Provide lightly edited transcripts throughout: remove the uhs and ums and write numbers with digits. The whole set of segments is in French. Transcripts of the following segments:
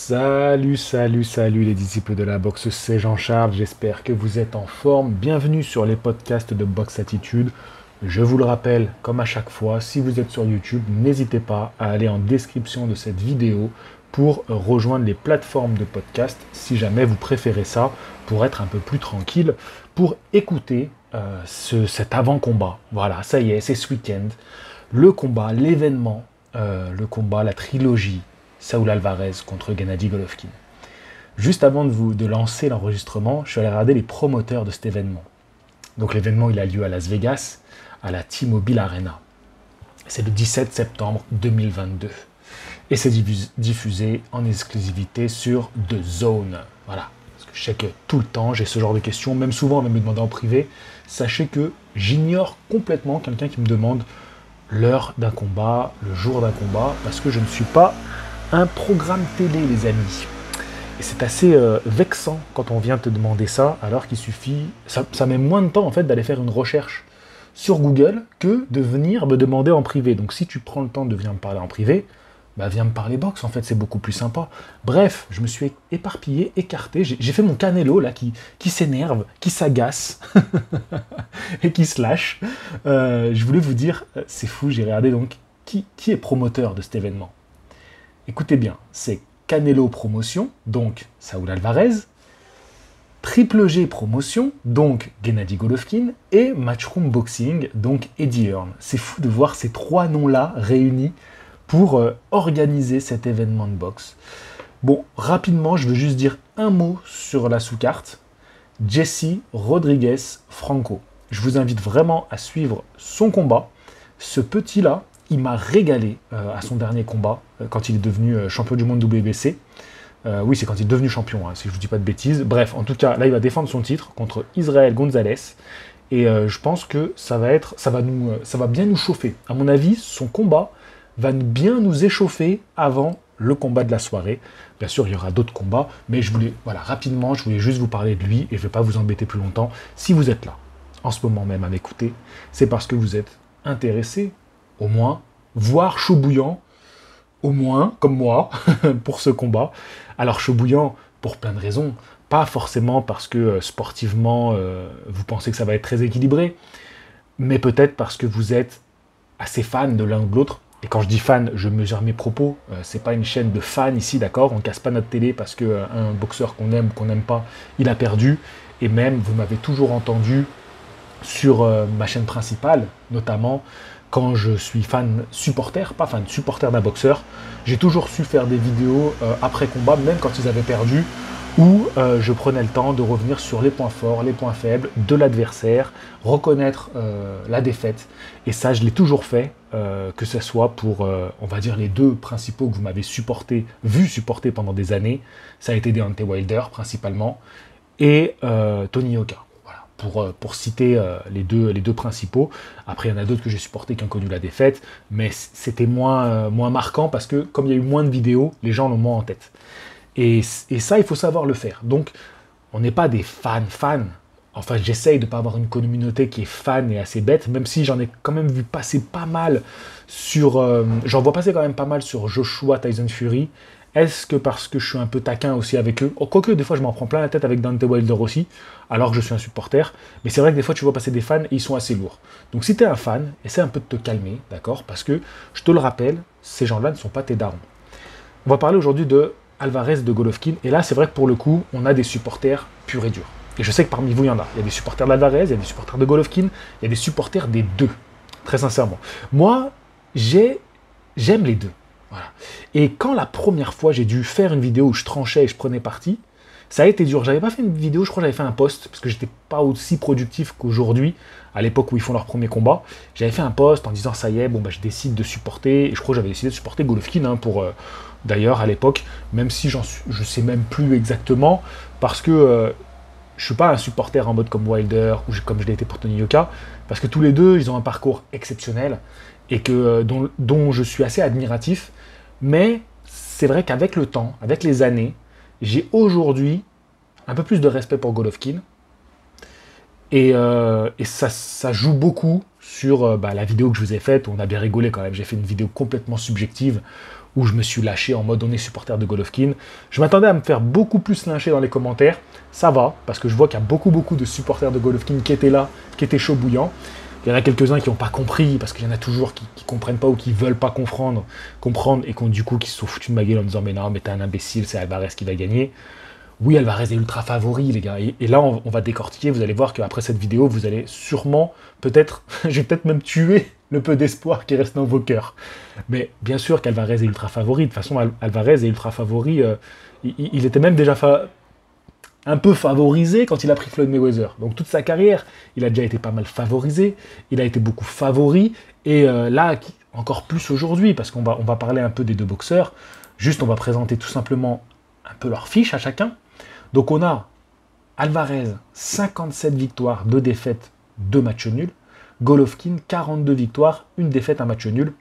Salut les disciples de la boxe, c'est Jean-Charles, j'espère que vous êtes en forme. Bienvenue sur les podcasts de Boxe Attitude. Je vous le rappelle, comme à chaque fois, si vous êtes sur YouTube, n'hésitez pas à aller en description de cette vidéo pour rejoindre les plateformes de podcast, si jamais vous préférez ça, pour être un peu plus tranquille, pour écouter cet avant-combat. Voilà, ça y est, c'est ce week-end. Le combat, l'événement, la trilogie, Saúl Alvarez contre Gennady Golovkin. Juste avant de lancer l'enregistrement, je suis allé regarder les promoteurs de cet événement. Donc l'événement, il a lieu à Las Vegas, à la T-Mobile Arena. C'est le 17 septembre 2022. Et c'est diffusé en exclusivité sur The Zone. Voilà. Parce que je sais que tout le temps, j'ai ce genre de questions, même souvent, même me demander en privé. Sachez que j'ignore complètement quelqu'un qui me demande l'heure d'un combat, le jour d'un combat, parce que je ne suis pas un programme télé, les amis. Et c'est assez vexant quand on vient te demander ça, alors qu'il suffit... Ça met moins de temps, en fait, d'aller faire une recherche sur Google que de venir me demander en privé. Donc si tu prends le temps de venir me parler en privé, bah viens me parler boxe, en fait, c'est beaucoup plus sympa. Bref, je me suis éparpillé, écarté, j'ai fait mon Canelo, là, qui s'énerve, qui s'agace, et qui se lâche. Je voulais vous dire, c'est fou, j'ai regardé donc, qui est promoteur de cet événement. Écoutez bien, c'est Canelo Promotion, donc Saúl Alvarez, Triple G Promotion, donc Gennady Golovkin, et Matchroom Boxing, donc Eddie Hearn. C'est fou de voir ces trois noms-là réunis pour organiser cet événement de boxe. Bon, rapidement, je veux juste dire un mot sur la sous-carte. Jesse Rodriguez Franco. Je vous invite vraiment à suivre son combat. Ce petit-là, il m'a régalé à son dernier combat, quand il est devenu champion du monde WBC. Oui, c'est quand il est devenu champion, si je ne vous dis pas de bêtises. Bref, en tout cas, là, il va défendre son titre contre Israel Gonzalez. Et je pense que ça va bien nous chauffer. À mon avis, son combat va bien nous échauffer avant le combat de la soirée. Bien sûr, il y aura d'autres combats, mais rapidement, je voulais juste vous parler de lui et je ne vais pas vous embêter plus longtemps. Si vous êtes là, en ce moment même à m'écouter, c'est parce que vous êtes intéressé, au moins, voire chaud bouillant, au moins, comme moi, pour ce combat. Alors chaud bouillant, pour plein de raisons, pas forcément parce que sportivement, vous pensez que ça va être très équilibré, mais peut-être parce que vous êtes assez fan de l'un ou de l'autre. Et quand je dis fan, je mesure mes propos. C'est pas une chaîne de fans ici, d'accord? On casse pas notre télé parce qu'un boxeur qu'on aime ou qu'on n'aime pas, il a perdu. Et même, vous m'avez toujours entendu sur ma chaîne principale, notamment quand je suis supporter d'un boxeur. J'ai toujours su faire des vidéos après combat, même quand ils avaient perdu, où je prenais le temps de revenir sur les points forts, les points faibles de l'adversaire, reconnaître la défaite. Et ça, je l'ai toujours fait, que ce soit pour, on va dire, les deux principaux que vous m'avez vu supporter pendant des années. Ça a été Deontay Wilder, principalement, et Tony Yoka. Voilà, pour citer les deux principaux. Après, il y en a d'autres que j'ai supportés qui ont connu la défaite, mais c'était moins marquant parce que, comme il y a eu moins de vidéos, les gens l'ont moins en tête. Et ça, il faut savoir le faire. Donc, on n'est pas des fans. Enfin, j'essaye de ne pas avoir une communauté qui est fan et assez bête, même si j'en ai quand même vu passer pas mal sur... j'en vois passer quand même pas mal sur Joshua Tyson Fury. Est-ce que parce que je suis un peu taquin aussi avec eux? Quoique, des fois, je m'en prends plein la tête avec Deontay Wilder aussi, alors que je suis un supporter. Mais c'est vrai que des fois, tu vois passer des fans et ils sont assez lourds. Donc, si tu es un fan, essaie un peu de te calmer, d'accord? Parce que, je te le rappelle, ces gens-là ne sont pas tes darons. On va parler aujourd'hui de Alvarez de Golovkin, et là c'est vrai que pour le coup on a des supporters purs et durs, et je sais que parmi vous il y en a des supporters d'Alvarez, il y a des supporters de Golovkin, il y a des supporters des deux, très sincèrement. Moi j'aime les deux, voilà. Et quand la première fois j'ai dû faire une vidéo où je tranchais et je prenais parti, ça a été dur. J'avais pas fait une vidéo, je crois que j'avais fait un post, parce que j'étais pas aussi productif qu'aujourd'hui, à l'époque où ils font leur premier combat. J'avais fait un post en disant ça y est, je décide de supporter, et je crois que j'avais décidé de supporter Golovkin pour... D'ailleurs, à l'époque, même si je sais même plus exactement, parce que je suis pas un supporter en mode comme Wilder, ou comme je l'ai été pour Tony Yoka, parce que tous les deux, ils ont un parcours exceptionnel, et dont je suis assez admiratif, mais c'est vrai qu'avec le temps, avec les années, j'ai aujourd'hui un peu plus de respect pour Golovkin, et ça joue beaucoup sur la vidéo que je vous ai faite, où on a bien rigolé quand même. J'ai fait une vidéo complètement subjective, où je me suis lâché en mode on est supporter de Golovkin. Je m'attendais à me faire beaucoup plus lyncher dans les commentaires. Ça va, parce que je vois qu'il y a beaucoup de supporters de Golovkin qui étaient là, qui étaient chauds bouillants. Il y en a quelques-uns qui n'ont pas compris, parce qu'il y en a toujours qui ne comprennent pas ou qui ne veulent pas comprendre et du coup qui se sont foutus de ma gueule en me disant mais non, mais t'es un imbécile, c'est Alvarez qui va gagner. Oui, Alvarez est ultra favori, les gars. Et là, on va décortiquer. Vous allez voir qu'après cette vidéo, vous allez sûrement, peut-être, je vais peut-être même tuer le peu d'espoir qui reste dans vos cœurs. Mais bien sûr qu'Alvarez est ultra favori. De toute façon, Alvarez est ultra favori. Il était même déjà un peu favorisé quand il a pris Floyd Mayweather. Donc toute sa carrière, il a déjà été pas mal favorisé. Il a été beaucoup favori. Et là, encore plus aujourd'hui, parce qu'on va parler un peu des deux boxeurs. Juste, on va présenter tout simplement un peu leur fiche à chacun. Donc on a Alvarez, 57 victoires, 2 défaites, 2 matchs nuls. Golovkin, 42 victoires, 1 défaite, 1 match nul.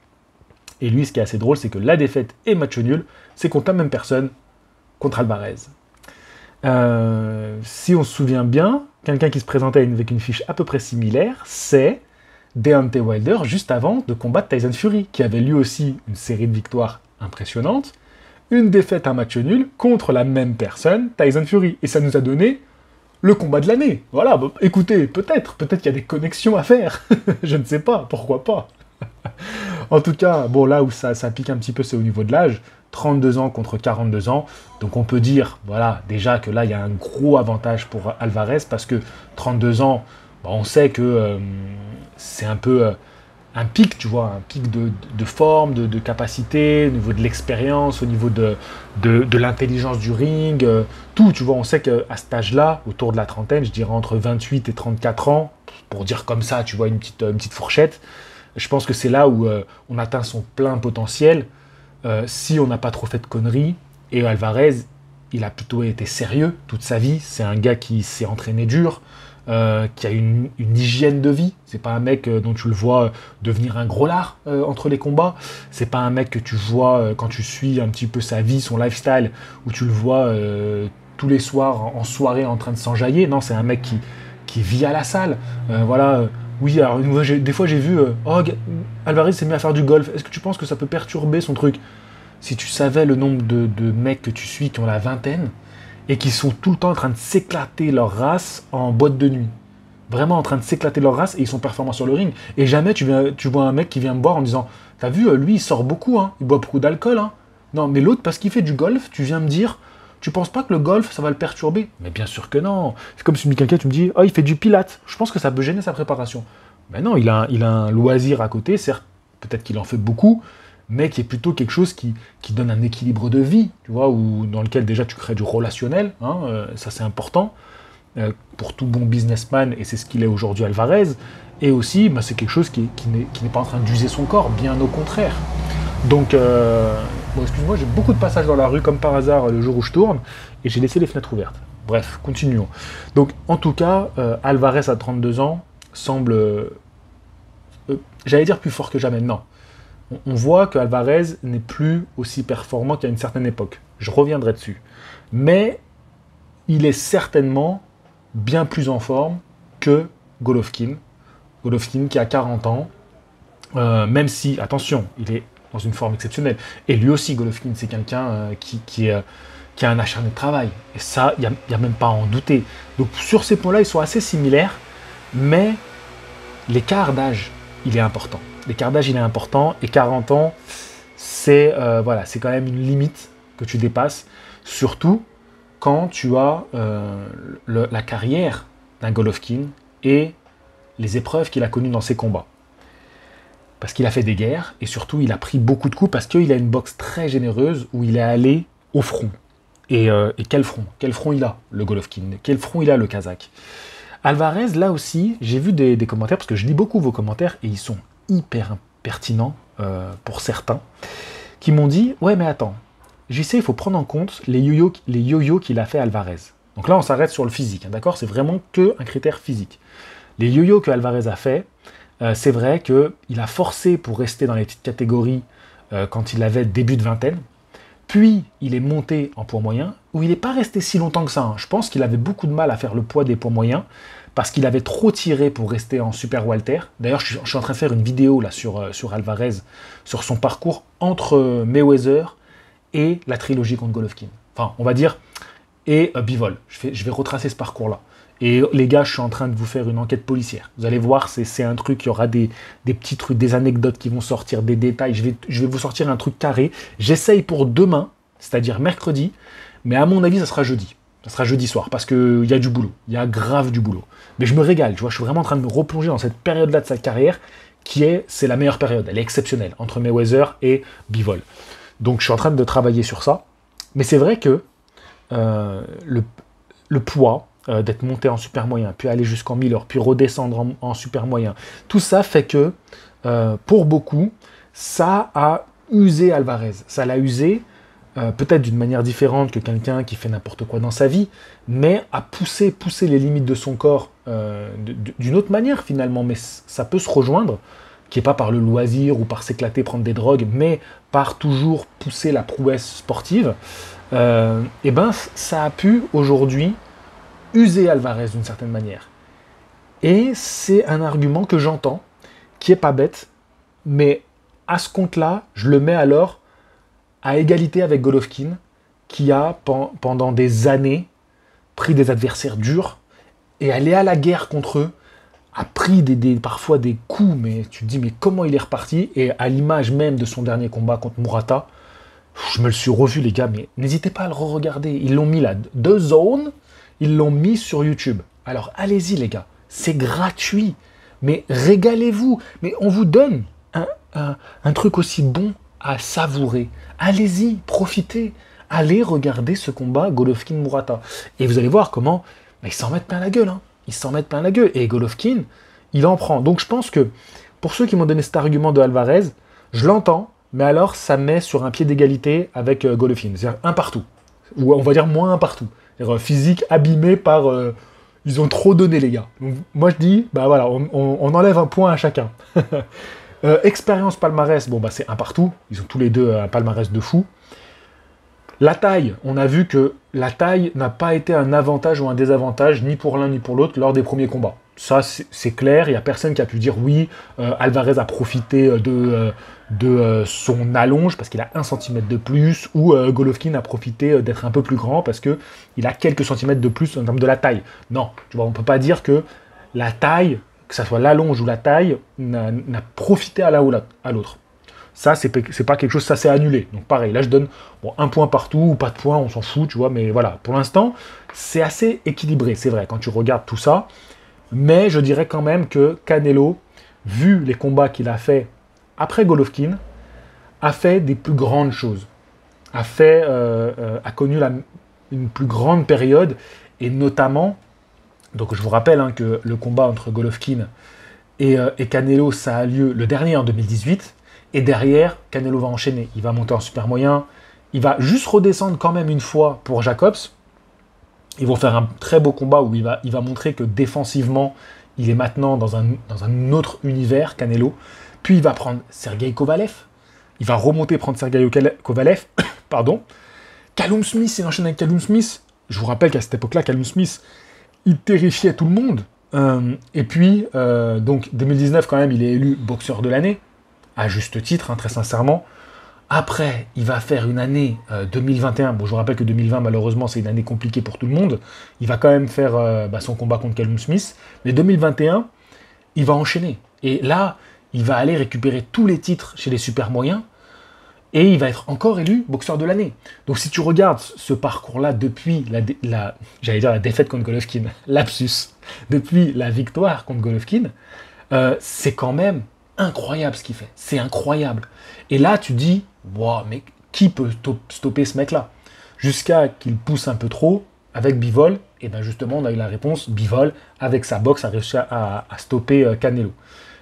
Et lui, ce qui est assez drôle, c'est que la défaite et match nul, c'est contre la même personne, contre Alvarez. Si on se souvient bien, quelqu'un qui se présentait avec une fiche à peu près similaire, c'est Deontay Wilder, juste avant de combattre Tyson Fury, qui avait lui aussi une série de victoires impressionnantes, une défaite, un match nul, contre la même personne, Tyson Fury. Et ça nous a donné le combat de l'année. Voilà, bah, écoutez, peut-être qu'il y a des connexions à faire. Je ne sais pas, pourquoi pas. En tout cas, bon, là où ça pique un petit peu, c'est au niveau de l'âge. 32 ans contre 42 ans. Donc on peut dire, voilà, déjà que là, il y a un gros avantage pour Alvarez, parce que 32 ans, bah, on sait que c'est un peu... un pic, tu vois, un pic de forme, de capacité, au niveau de l'expérience, au niveau de l'intelligence du ring, tout, tu vois, on sait qu'à cet âge-là, autour de la trentaine, je dirais entre 28 et 34 ans, pour dire comme ça, tu vois, une petite fourchette, je pense que c'est là où on atteint son plein potentiel, si on n'a pas trop fait de conneries, et Alvarez, il a plutôt été sérieux toute sa vie, c'est un gars qui s'est entraîné dur, qui a une hygiène de vie. C'est pas un mec dont tu le vois devenir un gros lard entre les combats. C'est pas un mec que tu vois quand tu suis un petit peu sa vie, son lifestyle, où tu le vois tous les soirs en soirée en train de s'enjailler. Non, c'est un mec qui vit à la salle. Voilà. Oui, alors des fois j'ai vu Alvarez s'est mis à faire du golf. Est-ce que tu penses que ça peut perturber son truc? Si tu savais le nombre de mecs que tu suis qui ont la vingtaine, et qui sont tout le temps en train de s'éclater leur race en boîte de nuit. Vraiment en train de s'éclater leur race, et ils sont performants sur le ring. Et jamais tu vois un mec qui vient me boire en disant « T'as vu, lui, il sort beaucoup, hein, il boit beaucoup d'alcool. Hein. » Non, mais l'autre, parce qu'il fait du golf, tu viens me dire « Tu penses pas que le golf, ça va le perturber ?» Mais bien sûr que non. C'est comme si quelqu'un, tu me dis « Oh, il fait du pilate. Je pense que ça peut gêner sa préparation. » Mais non, il a un loisir à côté, certes, peut-être qu'il en fait beaucoup, mais qui est plutôt quelque chose qui donne un équilibre de vie, tu vois, ou dans lequel déjà tu crées du relationnel, hein, ça c'est important, pour tout bon businessman, et c'est ce qu'il est aujourd'hui Alvarez, et aussi bah, c'est quelque chose qui n'est pas en train d'user son corps, bien au contraire. Donc, bon, excuse-moi, j'ai beaucoup de passages dans la rue, comme par hasard, le jour où je tourne, et j'ai laissé les fenêtres ouvertes. Bref, continuons. Donc, en tout cas, Alvarez à 32 ans semble, j'allais dire plus fort que jamais, non. On voit que Alvarez n'est plus aussi performant qu'à une certaine époque. Je reviendrai dessus. Mais il est certainement bien plus en forme que Golovkin. Golovkin qui a 40 ans, même si, attention, il est dans une forme exceptionnelle. Et lui aussi, Golovkin, c'est quelqu'un qui a un acharné de travail. Et ça, il n'y a même pas à en douter. Donc sur ces points-là, ils sont assez similaires, mais l'écart d'âge, il est important. L'écart d'âge, il est important, et 40 ans, c'est voilà, c'est quand même une limite que tu dépasses, surtout quand tu as la carrière d'un Golovkin et les épreuves qu'il a connues dans ses combats. Parce qu'il a fait des guerres, et surtout, il a pris beaucoup de coups, parce qu'il a une boxe très généreuse, où il est allé au front. Et quel front? Quel front il a, le Golovkin? Quel front il a, le Kazakh? Alvarez, là aussi, j'ai vu des commentaires, parce que je lis beaucoup vos commentaires, et ils sont hyper pertinents pour certains, qui m'ont dit « Ouais, mais attends, JC, il faut prendre en compte les yo-yo qu'il a fait Alvarez. » Donc là, on s'arrête sur le physique, hein, d'accord? C'est vraiment qu'un critère physique. Les yo-yo que Alvarez a fait, c'est vrai qu'il a forcé pour rester dans les petites catégories quand il avait début de vingtaine, puis il est monté en poids moyen, où il n'est pas resté si longtemps que ça. Hein. Je pense qu'il avait beaucoup de mal à faire le poids des poids moyens, parce qu'il avait trop tiré pour rester en super welter. D'ailleurs, je suis en train de faire une vidéo là sur Alvarez, sur son parcours entre Mayweather et la trilogie contre Golovkin. Enfin, on va dire, et Bivol. Je vais retracer ce parcours-là. Et les gars, je suis en train de vous faire une enquête policière. Vous allez voir, c'est un truc, il y aura des petits trucs, des anecdotes qui vont sortir, des détails. Je vais vous sortir un truc carré. J'essaye pour demain, c'est-à-dire mercredi, mais à mon avis, ça sera jeudi. Ça sera jeudi soir, parce qu'il y a du boulot. Il y a grave du boulot. Mais je me régale, tu vois, je suis vraiment en train de me replonger dans cette période-là de sa carrière, c'est la meilleure période. Elle est exceptionnelle, entre Mayweather et Bivol. Donc je suis en train de travailler sur ça. Mais c'est vrai que le poids, d'être monté en super moyen, puis aller jusqu'en Miller, puis redescendre en super moyen, tout ça fait que, pour beaucoup, ça a usé Alvarez. Ça l'a usé, peut-être d'une manière différente que quelqu'un qui fait n'importe quoi dans sa vie, mais à pousser les limites de son corps d'une autre manière finalement, mais ça peut se rejoindre, qui n'est pas par le loisir ou par s'éclater, prendre des drogues, mais par toujours pousser la prouesse sportive, et ben ça a pu aujourd'hui user Alvarez d'une certaine manière. Et c'est un argument que j'entends, qui est pas bête, mais à ce compte-là, je le mets alors à égalité avec Golovkin, qui a, pendant des années, pris des adversaires durs, et allé à la guerre contre eux, a pris parfois des coups, mais tu te dis, mais comment il est reparti? Et à l'image même de son dernier combat contre Murata, je me le suis revu, les gars, mais n'hésitez pas à le re-regarder. Ils l'ont mis là, The Zone, ils l'ont mis sur YouTube. Alors allez-y, les gars, c'est gratuit, mais régalez-vous. Mais on vous donne un truc aussi bon à savourer. Allez-y, profitez. Allez regarder ce combat Golovkin-Murata. Et vous allez voir comment ils s'en mettent plein la gueule. Hein. Ils s'en mettent plein la gueule. Et Golovkin, il en prend. Donc je pense que, pour ceux qui m'ont donné cet argument de Alvarez, je l'entends, mais alors ça met sur un pied d'égalité avec Golovkin. C'est-à-dire un partout. Ou on va dire moins un partout. C'est-à-dire physique abîmé par... ils ont trop donné, les gars. Donc, moi je dis, bah voilà, on enlève un point à chacun. Expérience palmarès, bon bah c'est un partout. Ils ont tous les deux un palmarès de fou. La taille, on a vu que la taille n'a pas été un avantage ou un désavantage, ni pour l'un ni pour l'autre, lors des premiers combats. Ça, c'est clair, il n'y a personne qui a pu dire oui, Alvarez a profité de son allonge parce qu'il a 1 cm de plus, ou Golovkin a profité d'être un peu plus grand parce qu'il a quelques centimètres de plus en termes de la taille. Non, tu vois, on ne peut pas dire que la taille, que ce soit l'allonge ou la taille, n'a profité à l'un ou à l'autre. Ça, c'est pas quelque chose, ça c'est annulé. Donc pareil, là je donne un point partout, ou pas de point, on s'en fout, tu vois, mais voilà, pour l'instant, c'est assez équilibré, c'est vrai, quand tu regardes tout ça, mais je dirais quand même que Canelo, vu les combats qu'il a fait après Golovkin, a fait des plus grandes choses, a connu une plus grande période, et notamment, donc je vous rappelle que le combat entre Golovkin et Canelo, ça a lieu le dernier en 2018, et derrière, Canelo va enchaîner. Il va monter en super moyen. Il va juste redescendre quand même une fois pour Jacobs. Ils vont faire un très beau combat où il va montrer que défensivement, il est maintenant dans un autre univers, Canelo. Puis il va prendre Sergei Kovalev. Il va remonter prendre Sergei Kovalev. Pardon. Callum Smith, il enchaîne avec Callum Smith. Je vous rappelle qu'à cette époque-là, Callum Smith, il terrifiait tout le monde. Et puis, donc 2019, quand même, il est élu boxeur de l'année. À juste titre, très sincèrement. Après, il va faire une année 2021. Bon, je vous rappelle que 2020, malheureusement, c'est une année compliquée pour tout le monde. Il va quand même faire son combat contre Callum Smith. Mais 2021, il va enchaîner. Et là, il va aller récupérer tous les titres chez les super moyens. Et il va être encore élu boxeur de l'année. Donc si tu regardes ce parcours-là depuis j'allais dire la défaite contre Golovkin, lapsus, depuis la victoire contre Golovkin, c'est quand même incroyable ce qu'il fait. C'est incroyable. Et là, tu dis, wow, mais qui peut stopper ce mec-là? Jusqu'à qu'il pousse un peu trop avec Bivol. Et bien justement, on a eu la réponse. Bivol, avec sa boxe, a réussi à stopper Canelo.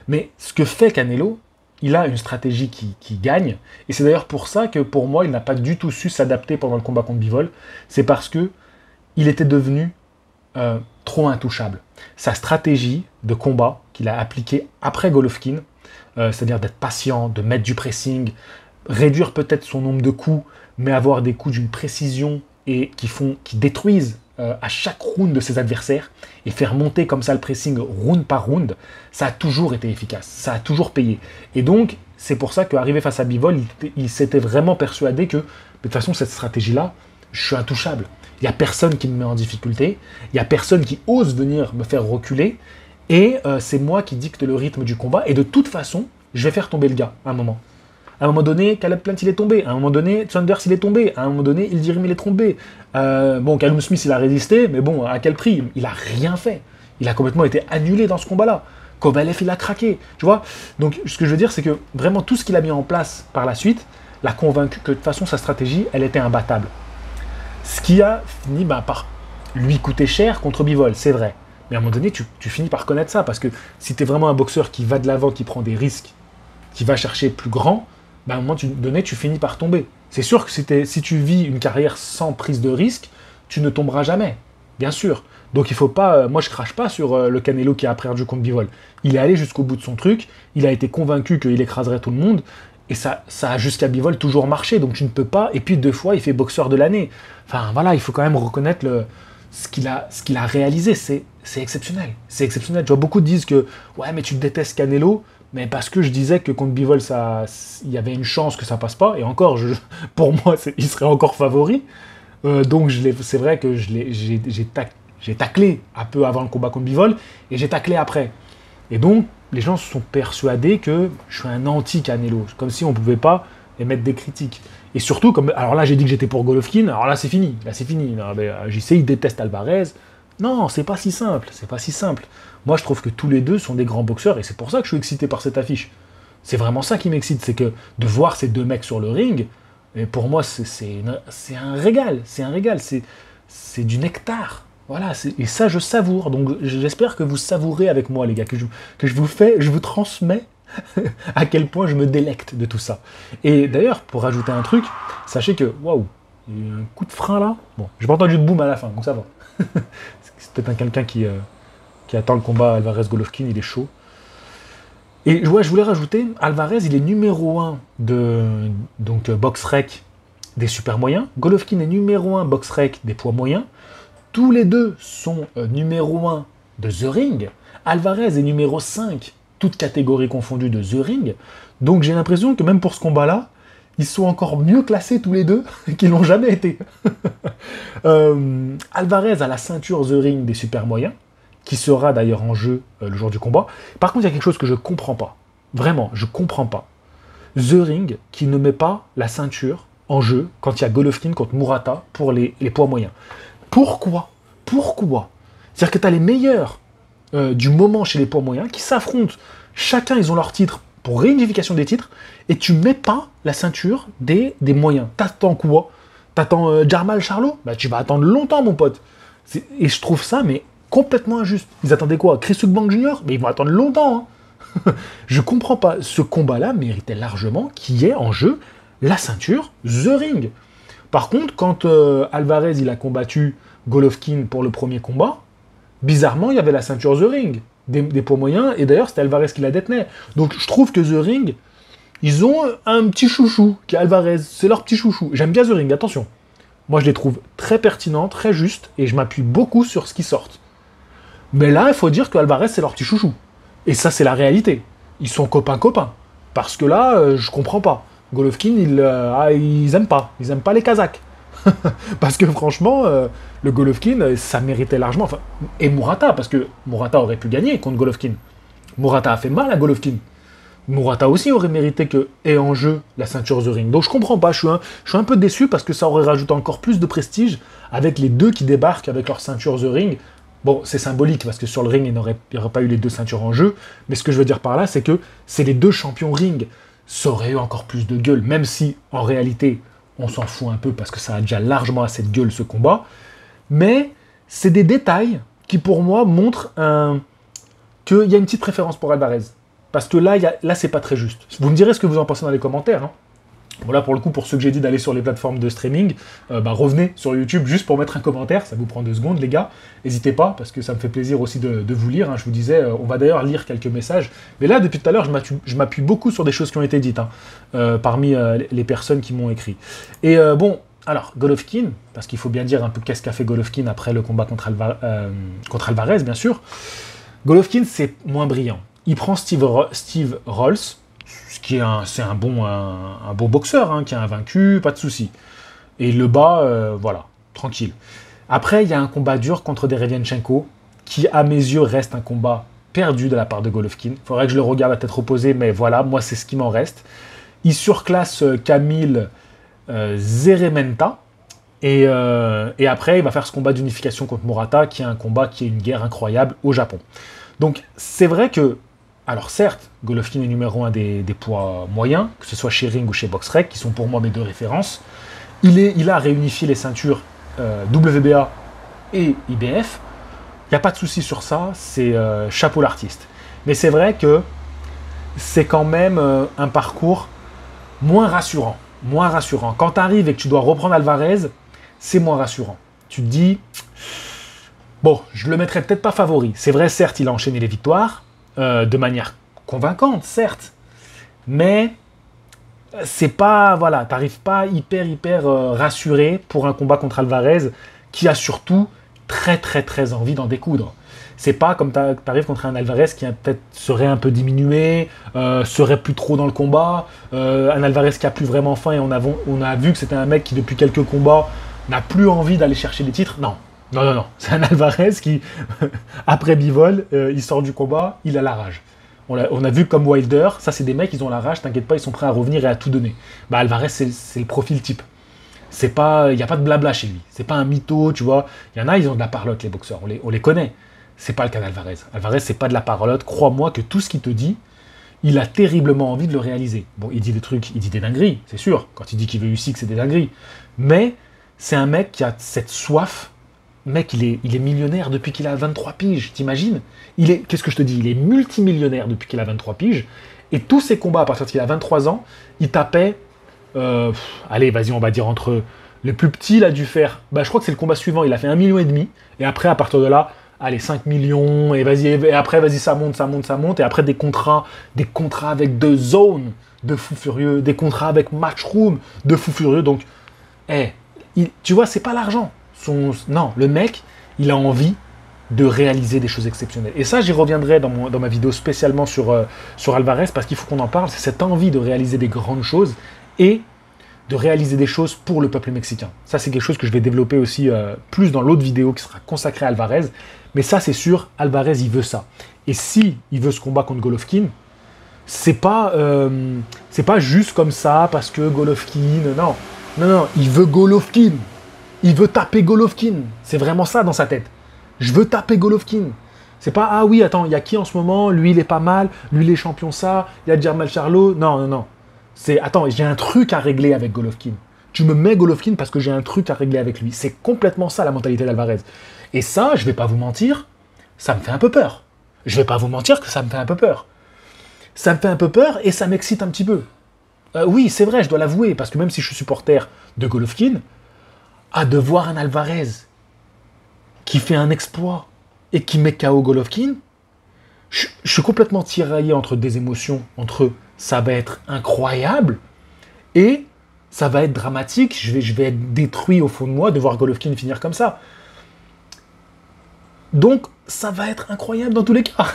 Mais ce que fait Canelo, il a une stratégie qui gagne. Et c'est d'ailleurs pour ça que, pour moi, il n'a pas du tout su s'adapter pendant le combat contre Bivol. C'est parce que il était devenu trop intouchable. Sa stratégie de combat qu'il a appliquée après Golovkin, c'est-à-dire d'être patient, de mettre du pressing, réduire peut-être son nombre de coups, mais avoir des coups d'une précision et qui détruisent à chaque round de ses adversaires et faire monter comme ça le pressing round par round, ça a toujours été efficace, ça a toujours payé. Et donc, c'est pour ça qu'arrivé face à Bivol, il s'était vraiment persuadé que, de toute façon, cette stratégie-là, je suis intouchable. Il n'y a personne qui me met en difficulté, il n'y a personne qui ose venir me faire reculer, et c'est moi qui dicte le rythme du combat, et de toute façon, je vais faire tomber le gars à un moment. À un moment donné, Caleb Plant il est tombé, à un moment donné, Sanders il est tombé, à un moment donné, Ildirim il est tombé. Bon, Callum Smith il a résisté, mais bon, à quel prix? Il a rien fait. Il a complètement été annulé dans ce combat-là. Kovalev il a craqué, tu vois. Donc ce que je veux dire, c'est que vraiment tout ce qu'il a mis en place par la suite l'a convaincu que de toute façon sa stratégie, elle était imbattable. Ce qui a fini par lui coûter cher contre Bivol, c'est vrai. Mais à un moment donné, tu finis par connaître ça, parce que si tu es vraiment un boxeur qui va de l'avant, qui prend des risques, qui va chercher plus grand, à un moment donné, tu finis par tomber. C'est sûr que si tu vis une carrière sans prise de risque, tu ne tomberas jamais, bien sûr. Donc il faut pas, moi je crache pas sur le Canelo qui a perdu contre Bivol. Il est allé jusqu'au bout de son truc, il a été convaincu qu'il écraserait tout le monde, et ça a jusqu'à Bivol toujours marché, donc tu ne peux pas, et puis 2 fois il fait boxeur de l'année. Enfin voilà, il faut quand même reconnaître ce qu'il a réalisé, c'est exceptionnel. C'est exceptionnel. Tu vois, beaucoup disent que, ouais mais tu détestes Canelo, mais parce que je disais que contre Bivol, il y avait une chance que ça passe pas, et encore, pour moi, il serait encore favori. Donc c'est vrai que j'ai taclé un peu avant le combat contre Bivol, et j'ai taclé après. Et donc, les gens se sont persuadés que je suis un anti-Canelo, comme si on pouvait pas émettre des critiques. Et surtout, alors là, j'ai dit que j'étais pour Golovkin, alors là, c'est fini. Là, c'est fini. JC, il déteste Alvarez. Non, c'est pas si simple, c'est pas si simple. Moi, je trouve que tous les deux sont des grands boxeurs, et c'est pour ça que je suis excité par cette affiche. C'est vraiment ça qui m'excite, c'est que de voir ces 2 mecs sur le ring, et pour moi, c'est un régal, c'est du nectar. Voilà, et ça, je savoure. Donc, j'espère que vous savourez avec moi, les gars, que je vous transmets à quel point je me délecte de tout ça. Et d'ailleurs, pour rajouter un truc, sachez que, waouh, il y a eu un coup de frein là. Bon, j'ai pas entendu de boom à la fin, donc ça va. C'est peut-être quelqu'un qui attend le combat Alvarez-Golovkin, il est chaud. Et ouais, je voulais rajouter, Alvarez, il est numéro 1 de box-rec des super moyens. Golovkin est numéro 1 box-rec des poids moyens. Tous les deux sont numéro 1 de The Ring. Alvarez est numéro 5, toutes catégories confondues, de The Ring. Donc j'ai l'impression que même pour ce combat-là, ils sont encore mieux classés tous les deux qu'ils n'ont jamais été. Alvarez a la ceinture The Ring des super moyens, qui sera d'ailleurs en jeu le jour du combat. Par contre, il y a quelque chose que je comprends pas. Vraiment, je comprends pas. The Ring qui ne met pas la ceinture en jeu quand il y a Golovkin contre Murata pour les poids moyens. Pourquoi? C'est-à-dire que tu as les meilleurs du moment chez les poids moyens qui s'affrontent. Chacun, ils ont leur titre pour réunification des titres, et tu mets pas la ceinture des moyens. T'attends quoi? T'attends Jermall Charlo? Bah tu vas attendre longtemps, mon pote. Et je trouve ça, mais complètement injuste. Ils attendaient quoi? Chris Eubank Jr.? Mais ils vont attendre longtemps. Hein. Je comprends pas. Ce combat-là méritait largement qu'il y ait en jeu la ceinture The Ring. Par contre, quand Alvarez il a combattu Golovkin pour le premier combat, bizarrement, il y avait la ceinture The Ring des poids moyens, et d'ailleurs, c'était Alvarez qui la détenait. Donc, je trouve que The Ring, ils ont un petit chouchou, qui est Alvarez. C'est leur petit chouchou. J'aime bien The Ring, attention. Moi, je les trouve très pertinents, très justes, et je m'appuie beaucoup sur ce qui sortent. Mais là, il faut dire que Alvarez, c'est leur petit chouchou. Et ça, c'est la réalité. Ils sont copains-copains. Parce que là, je comprends pas. Golovkin, ils aiment pas. Ils aiment pas les Kazakhs. Parce que franchement, le Golovkin, ça méritait largement. Enfin, et Murata, parce que Murata aurait pu gagner contre Golovkin. Murata a fait mal à Golovkin. Murata aussi aurait mérité que ait en jeu la ceinture The Ring. Donc je comprends pas, je suis un peu déçu parce que ça aurait rajouté encore plus de prestige avec les deux qui débarquent avec leur ceinture The Ring. Bon, c'est symbolique parce que sur le ring, il n'y aurait pas eu les 2 ceintures en jeu. Mais ce que je veux dire par là, c'est que c'est les 2 champions ring. Ça aurait eu encore plus de gueule, même si en réalité, on s'en fout un peu parce que ça a déjà largement assez de gueule ce combat. Mais c'est des détails qui pour moi montrent qu'il y a une petite préférence pour Alvarez. Parce que là c'est pas très juste. Vous me direz ce que vous en pensez dans les commentaires. Hein. Voilà, pour le coup, pour ceux que j'ai dit d'aller sur les plateformes de streaming, revenez sur YouTube juste pour mettre un commentaire, ça vous prend 2 secondes les gars, n'hésitez pas, parce que ça me fait plaisir aussi de vous lire, hein. Je vous disais, on va d'ailleurs lire quelques messages, mais là, depuis tout à l'heure, je m'appuie beaucoup sur des choses qui ont été dites, hein, parmi les personnes qui m'ont écrit. Et bon, Alors, Golovkin, parce qu'il faut bien dire un peu qu'est-ce qu'a fait Golovkin après le combat contre Alvarez, bien sûr. Golovkin, c'est moins brillant. Il prend Steve Rolls, c'est un bon boxeur, hein, qui est invaincu, pas de souci. Et il le bat, voilà, tranquille. Après, il y a un combat dur contre Derevianchenko, qui, à mes yeux, reste un combat perdu de la part de Golovkin. Il faudrait que je le regarde à tête reposée, mais voilà, moi, c'est ce qui m'en reste. Il surclasse Kamil Zerementa, et après, il va faire ce combat d'unification contre Murata, qui est un combat qui est une guerre incroyable au Japon. Donc, c'est vrai que, alors certes, Golovkin est numéro 1 des poids moyens, que ce soit chez Ring ou chez BoxRec, qui sont pour moi mes deux références. Il a réunifié les ceintures WBA et IBF. Il n'y a pas de souci sur ça, c'est chapeau l'artiste. Mais c'est vrai que c'est quand même un parcours moins rassurant. Moins rassurant. Quand tu arrives et que tu dois reprendre Alvarez, c'est moins rassurant. Tu te dis, bon, je le mettrais peut-être pas favori. C'est vrai, certes, il a enchaîné les victoires de manière convaincante, certes. Mais c'est pas, voilà, t'arrives pas hyper rassuré pour un combat contre Alvarez qui a surtout très envie d'en découdre. C'est pas comme t'arrives contre un Alvarez qui peut-être serait un peu diminué, serait plus trop dans le combat, un Alvarez qui a plus vraiment faim et on a vu que c'était un mec qui depuis quelques combats n'a plus envie d'aller chercher les titres. Non. C'est un Alvarez qui, après Bivol, il sort du combat, il a la rage. On a vu comme Wilder, ça c'est des mecs, ils ont la rage, t'inquiète pas, ils sont prêts à revenir et à tout donner. Bah Alvarez, c'est le profil type. Il n'y a pas de blabla chez lui. C'est pas un mytho, tu vois. Il y en a, ils ont de la parlotte, les boxeurs. On les connaît. C'est pas le cas d'Alvarez. Alvarez, c'est pas de la parlotte. Crois-moi que tout ce qu'il te dit, il a terriblement envie de le réaliser. Bon, il dit des trucs, il dit des dingueries, c'est sûr. Quand il dit qu'il veut USIC, c'est des dingueries. Mais c'est un mec qui a cette soif. Mec, il est millionnaire depuis qu'il a 23 piges, t'imagines? Qu'est-ce que je te dis? Il est multimillionnaire depuis qu'il a 23 piges. Et tous ses combats, à partir qu'il a 23 ans, il tapait... allez, vas-y, on va dire entre... Le plus petit, il a dû faire... je crois que c'est le combat suivant, il a fait 1,5 million. Et après, à partir de là, allez, 5 millions. Et après, vas-y, ça monte. Et après, des contrats avec The Zone de fou furieux. Des contrats avec Matchroom de fou furieux. Donc, tu vois, c'est pas l'argent. Non, le mec, il a envie de réaliser des choses exceptionnelles. Et ça, j'y reviendrai dans ma vidéo spécialement sur Alvarez, parce qu'il faut qu'on en parle. C'est cette envie de réaliser des grandes choses et de réaliser des choses pour le peuple mexicain. Ça, c'est quelque chose que je vais développer aussi plus dans l'autre vidéo qui sera consacrée à Alvarez. Mais ça, c'est sûr, Alvarez, il veut ça. Et si il veut ce combat contre Golovkin, c'est pas juste comme ça, parce que Golovkin... Non, il veut Golovkin. Il veut taper Golovkin. C'est vraiment ça dans sa tête. Je veux taper Golovkin. C'est pas, ah oui, attends, il y a qui en ce moment? Lui, il est pas mal. Lui, il est champion ça. Il y a Jermall Charlo. Non. C'est, attends, j'ai un truc à régler avec Golovkin. Tu me mets Golovkin parce que j'ai un truc à régler avec lui. C'est complètement ça, la mentalité d'Alvarez. Et ça, je vais pas vous mentir, ça me fait un peu peur. Je vais pas vous mentir que ça me fait un peu peur. Ça me fait un peu peur et ça m'excite un petit peu. Oui, c'est vrai, je dois l'avouer, parce que même si je suis supporter de Golovkin, de voir un Alvarez qui fait un exploit et qui met KO Golovkin, je suis complètement tiraillé entre des émotions, entre ça va être incroyable et ça va être dramatique, je vais être détruit au fond de moi de voir Golovkin finir comme ça. Donc, ça va être incroyable dans tous les cas.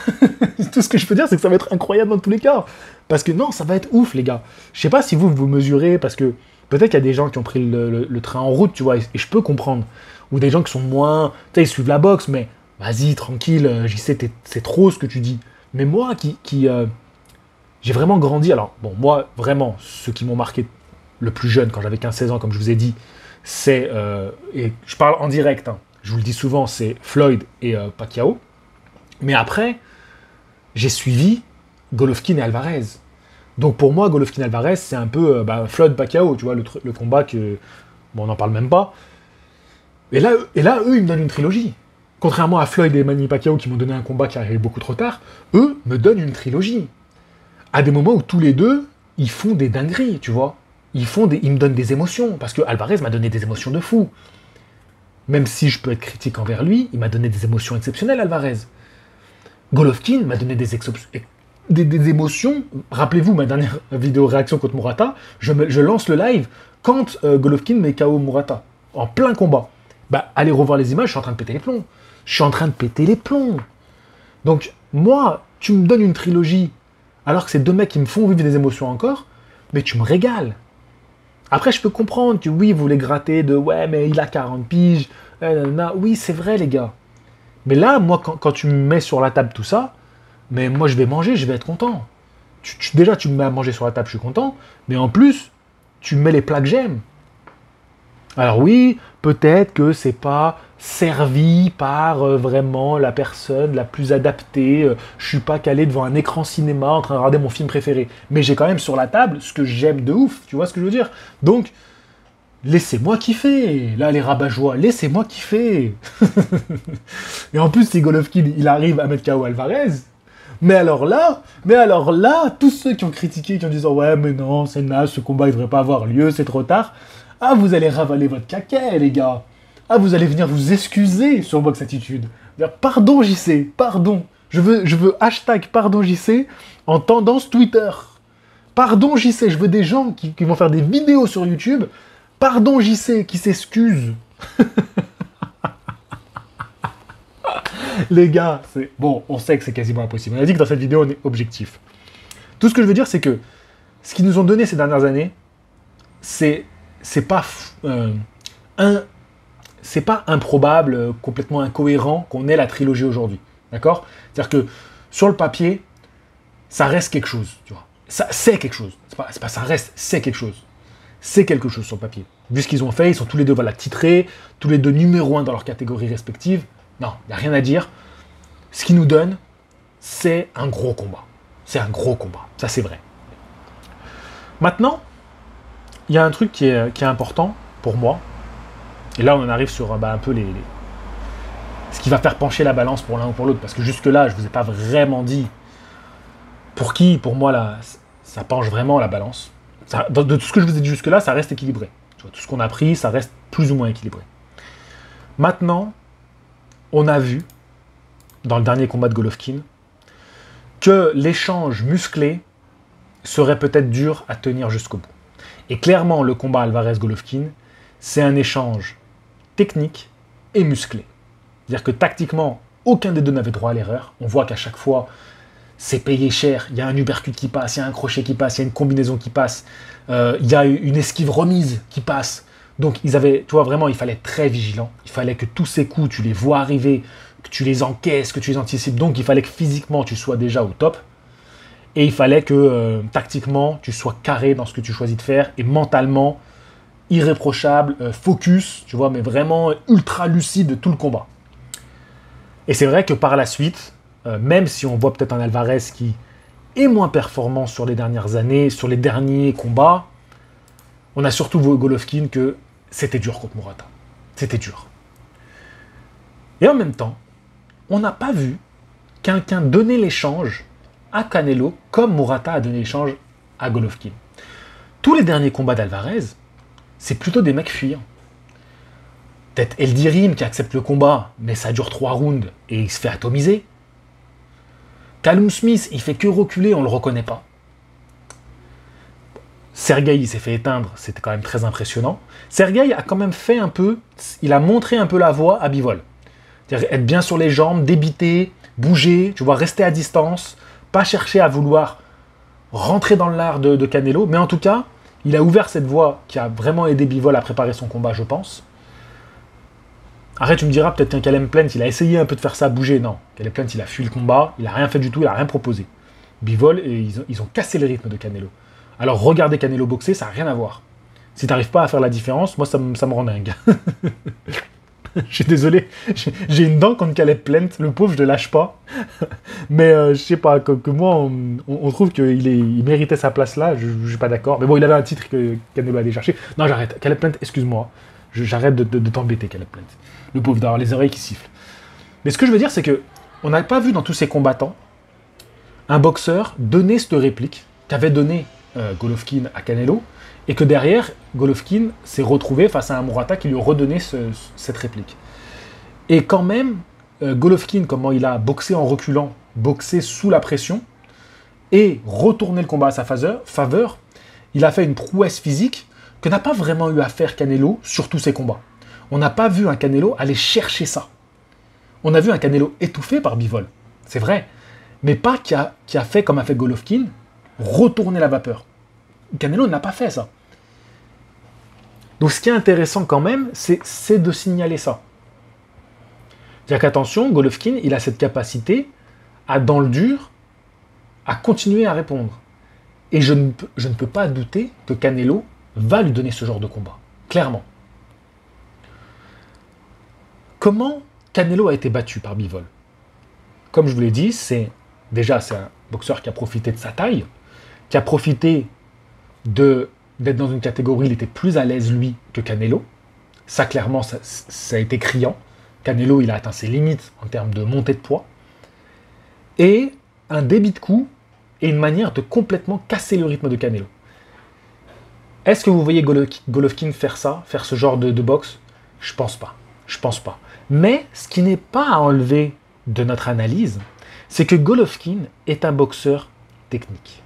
Tout ce que je peux dire, c'est que ça va être incroyable dans tous les cas. Parce que non, ça va être ouf, les gars. Je sais pas si vous mesurez, parce que peut-être qu'il y a des gens qui ont pris le train en route, tu vois, et je peux comprendre. Ou des gens qui sont moins... Tu sais, ils suivent la boxe, mais vas-y, tranquille, j'y sais, c'est trop ce que tu dis. Mais moi, j'ai vraiment grandi... Alors, bon, moi, vraiment, ceux qui m'ont marqué le plus jeune, quand j'avais 15-16 ans, comme je vous ai dit, c'est... et je parle en direct, hein, je vous le dis souvent, c'est Floyd et Pacquiao. Mais après, j'ai suivi Golovkin et Alvarez. Donc pour moi, Golovkin-Alvarez, c'est un peu Floyd-Pacquiao, tu vois, le combat que... Bon, on n'en parle même pas. Et là, eux, ils me donnent une trilogie. Contrairement à Floyd et Manny Pacquiao qui m'ont donné un combat qui arrive beaucoup trop tard, eux me donnent une trilogie. À des moments où tous les deux, ils font des dingueries, tu vois. Ils me donnent des émotions, parce que Alvarez m'a donné des émotions de fou. Même si je peux être critique envers lui, il m'a donné des émotions exceptionnelles, Alvarez. Golovkin m'a donné des émotions. Rappelez-vous, ma dernière vidéo réaction contre Murata, je lance le live. quand Golovkin met KO Murata, en plein combat. Bah, allez revoir les images, je suis en train de péter les plombs. Je suis en train de péter les plombs. Donc, moi, tu me donnes une trilogie, alors que c'est deux mecs qui me font vivre des émotions encore, mais tu me régales. Après, je peux comprendre que oui, vous voulez gratter de « ouais, mais il a 40 piges, oui, c'est vrai, les gars. Mais là, moi, quand tu me mets sur la table tout ça, mais moi, je vais manger, je vais être content. Déjà, tu me mets à manger sur la table, je suis content, mais en plus, tu me mets les plats que j'aime. Alors oui, peut-être que c'est pas servi par vraiment la personne la plus adaptée. Je suis pas calé devant un écran cinéma en train de regarder mon film préféré. Mais j'ai quand même sur la table ce que j'aime de ouf, tu vois ce que je veux dire? Donc, laissez-moi kiffer. Là, les rabat-joie, laissez-moi kiffer. Et en plus, si Golovkin, il arrive à mettre KO Alvarez, mais alors là, tous ceux qui ont critiqué, qui ont dit ouais, mais non, c'est naze, ce combat, il devrait pas avoir lieu, c'est trop tard. Ah, vous allez ravaler votre caquet, les gars. Ah, vous allez venir vous excuser sur Box Attitude. Pardon, JC, pardon. Je veux hashtag pardon, JC en tendance Twitter. Pardon, JC, je veux des gens qui vont faire des vidéos sur YouTube. Pardon, JC, qui s'excuse. Les gars, c'est... Bon, on sait que c'est quasiment impossible. On a dit que dans cette vidéo, on est objectif. Tout ce que je veux dire, c'est que ce qu'ils nous ont donné ces dernières années, c'est pas improbable, complètement incohérent qu'on ait la trilogie aujourd'hui. D'accord? C'est-à-dire que sur le papier, ça reste quelque chose, tu vois. C'est quelque chose. C'est pas ça reste, c'est quelque chose. C'est quelque chose sur le papier. Vu ce qu'ils ont fait, ils sont tous les deux titrés, tous les deux numéro 1 dans leur catégorie respective. Non, il n'y a rien à dire. Ce qu'ils nous donnent, c'est un gros combat. C'est un gros combat. Ça, c'est vrai. Maintenant, il y a un truc qui est important pour moi. Et là, on en arrive sur un peu ce qui va faire pencher la balance pour l'un ou pour l'autre. Parce que jusque-là, je ne vous ai pas vraiment dit pour qui, pour moi, là, ça penche vraiment la balance. De tout ce que je vous ai dit jusque-là, ça reste équilibré. Tu vois, tout ce qu'on a pris, ça reste plus ou moins équilibré. Maintenant, on a vu, dans le dernier combat de Golovkin, que l'échange musclé serait peut-être dur à tenir jusqu'au bout. Et clairement, le combat Alvarez-Golovkin, c'est un échange technique et musclé. C'est-à-dire que tactiquement, aucun des deux n'avait droit à l'erreur. On voit qu'à chaque fois, c'est payé cher. Il y a un uppercut qui passe, il y a un crochet qui passe, il y a une combinaison qui passe, il y a une esquive remise qui passe. Donc, tu vois, vraiment, il fallait être très vigilant. Il fallait que tous ces coups, tu les vois arriver, que tu les encaisses, que tu les anticipes. Donc, il fallait que physiquement, tu sois déjà au top. Et il fallait que, tactiquement, tu sois carré dans ce que tu choisis de faire. Et mentalement, irréprochable, focus, tu vois, mais vraiment ultra lucide tout le combat. Et c'est vrai que par la suite, même si on voit peut-être un Alvarez qui est moins performant sur les dernières années, sur les derniers combats, on a surtout vu Golovkin que c'était dur contre Murata. C'était dur. Et en même temps, on n'a pas vu quelqu'un donner l'échange à Canelo comme Murata a donné l'échange à Golovkin. Tous les derniers combats d'Alvarez, c'est plutôt des mecs fuyants. Peut-être Eldirim qui accepte le combat, mais ça dure 3 rounds et il se fait atomiser. Callum Smith, il fait que reculer, on le reconnaît pas. Sergueï, il s'est fait éteindre, c'était quand même très impressionnant. Sergueï a quand même fait un peu, il a montré un peu la voie à Bivol. C'est-à-dire être bien sur les jambes, débiter, bouger, tu vois, rester à distance, pas chercher à vouloir rentrer dans l'art de Canelo, mais en tout cas, il a ouvert cette voie qui a vraiment aidé Bivol à préparer son combat, je pense. Arrête, tu me diras, peut-être qu'un Caleb Plant, il a essayé un peu de faire ça bouger. Non, Caleb Plant, il a fui le combat, il a rien fait du tout, il a rien proposé. Bivol, ils ont cassé le rythme de Canelo. Alors, regarder Canelo boxer, ça n'a rien à voir. Si tu n'arrives pas à faire la différence, moi, ça me rend dingue. Je suis désolé, j'ai une dent contre Caleb Plant, le pauvre, je ne le lâche pas. Mais je sais pas, que moi, on trouve qu'il méritait sa place là, je ne suis pas d'accord. Mais bon, il avait un titre que Canelo allait chercher. Non, j'arrête. Caleb Plant, excuse-moi. J'arrête de t'embêter, Caleb Plant. Le pauvre d'avoir les oreilles qui sifflent. Mais ce que je veux dire, c'est que on n'a pas vu dans tous ces combattants un boxeur donner cette réplique qu'avait donné Golovkin à Canelo, et que derrière, Golovkin s'est retrouvé face à un Murata qui lui redonnait cette réplique. Et quand même, Golovkin, comment il a boxé en reculant, boxé sous la pression, et retourné le combat à sa faveur, il a fait une prouesse physique que n'a pas vraiment eu à faire Canelo sur tous ses combats. On n'a pas vu un Canelo aller chercher ça. On a vu un Canelo étouffé par Bivol, c'est vrai, mais pas qui a fait comme a fait Golovkin, retourner la vapeur. Canelo n'a pas fait ça. Donc ce qui est intéressant quand même, c'est de signaler ça. C'est-à-dire qu'attention, Golovkin, il a cette capacité à, dans le dur, à continuer à répondre. Et je ne peux pas douter que Canelo va lui donner ce genre de combat, clairement. Comment Canelo a été battu par Bivol? Comme je vous l'ai dit, c'est un boxeur qui a profité de sa taille, qui a profité d'être dans une catégorie, il était plus à l'aise lui que Canelo. Ça, clairement, ça a été criant. Canelo, il a atteint ses limites en termes de montée de poids. Et un débit de coup et une manière de complètement casser le rythme de Canelo. Est-ce que vous voyez Golovkin faire ça, faire ce genre de boxe? Je pense pas. Je pense pas. Mais ce qui n'est pas à enlever de notre analyse, c'est que Golovkin est un boxeur technique.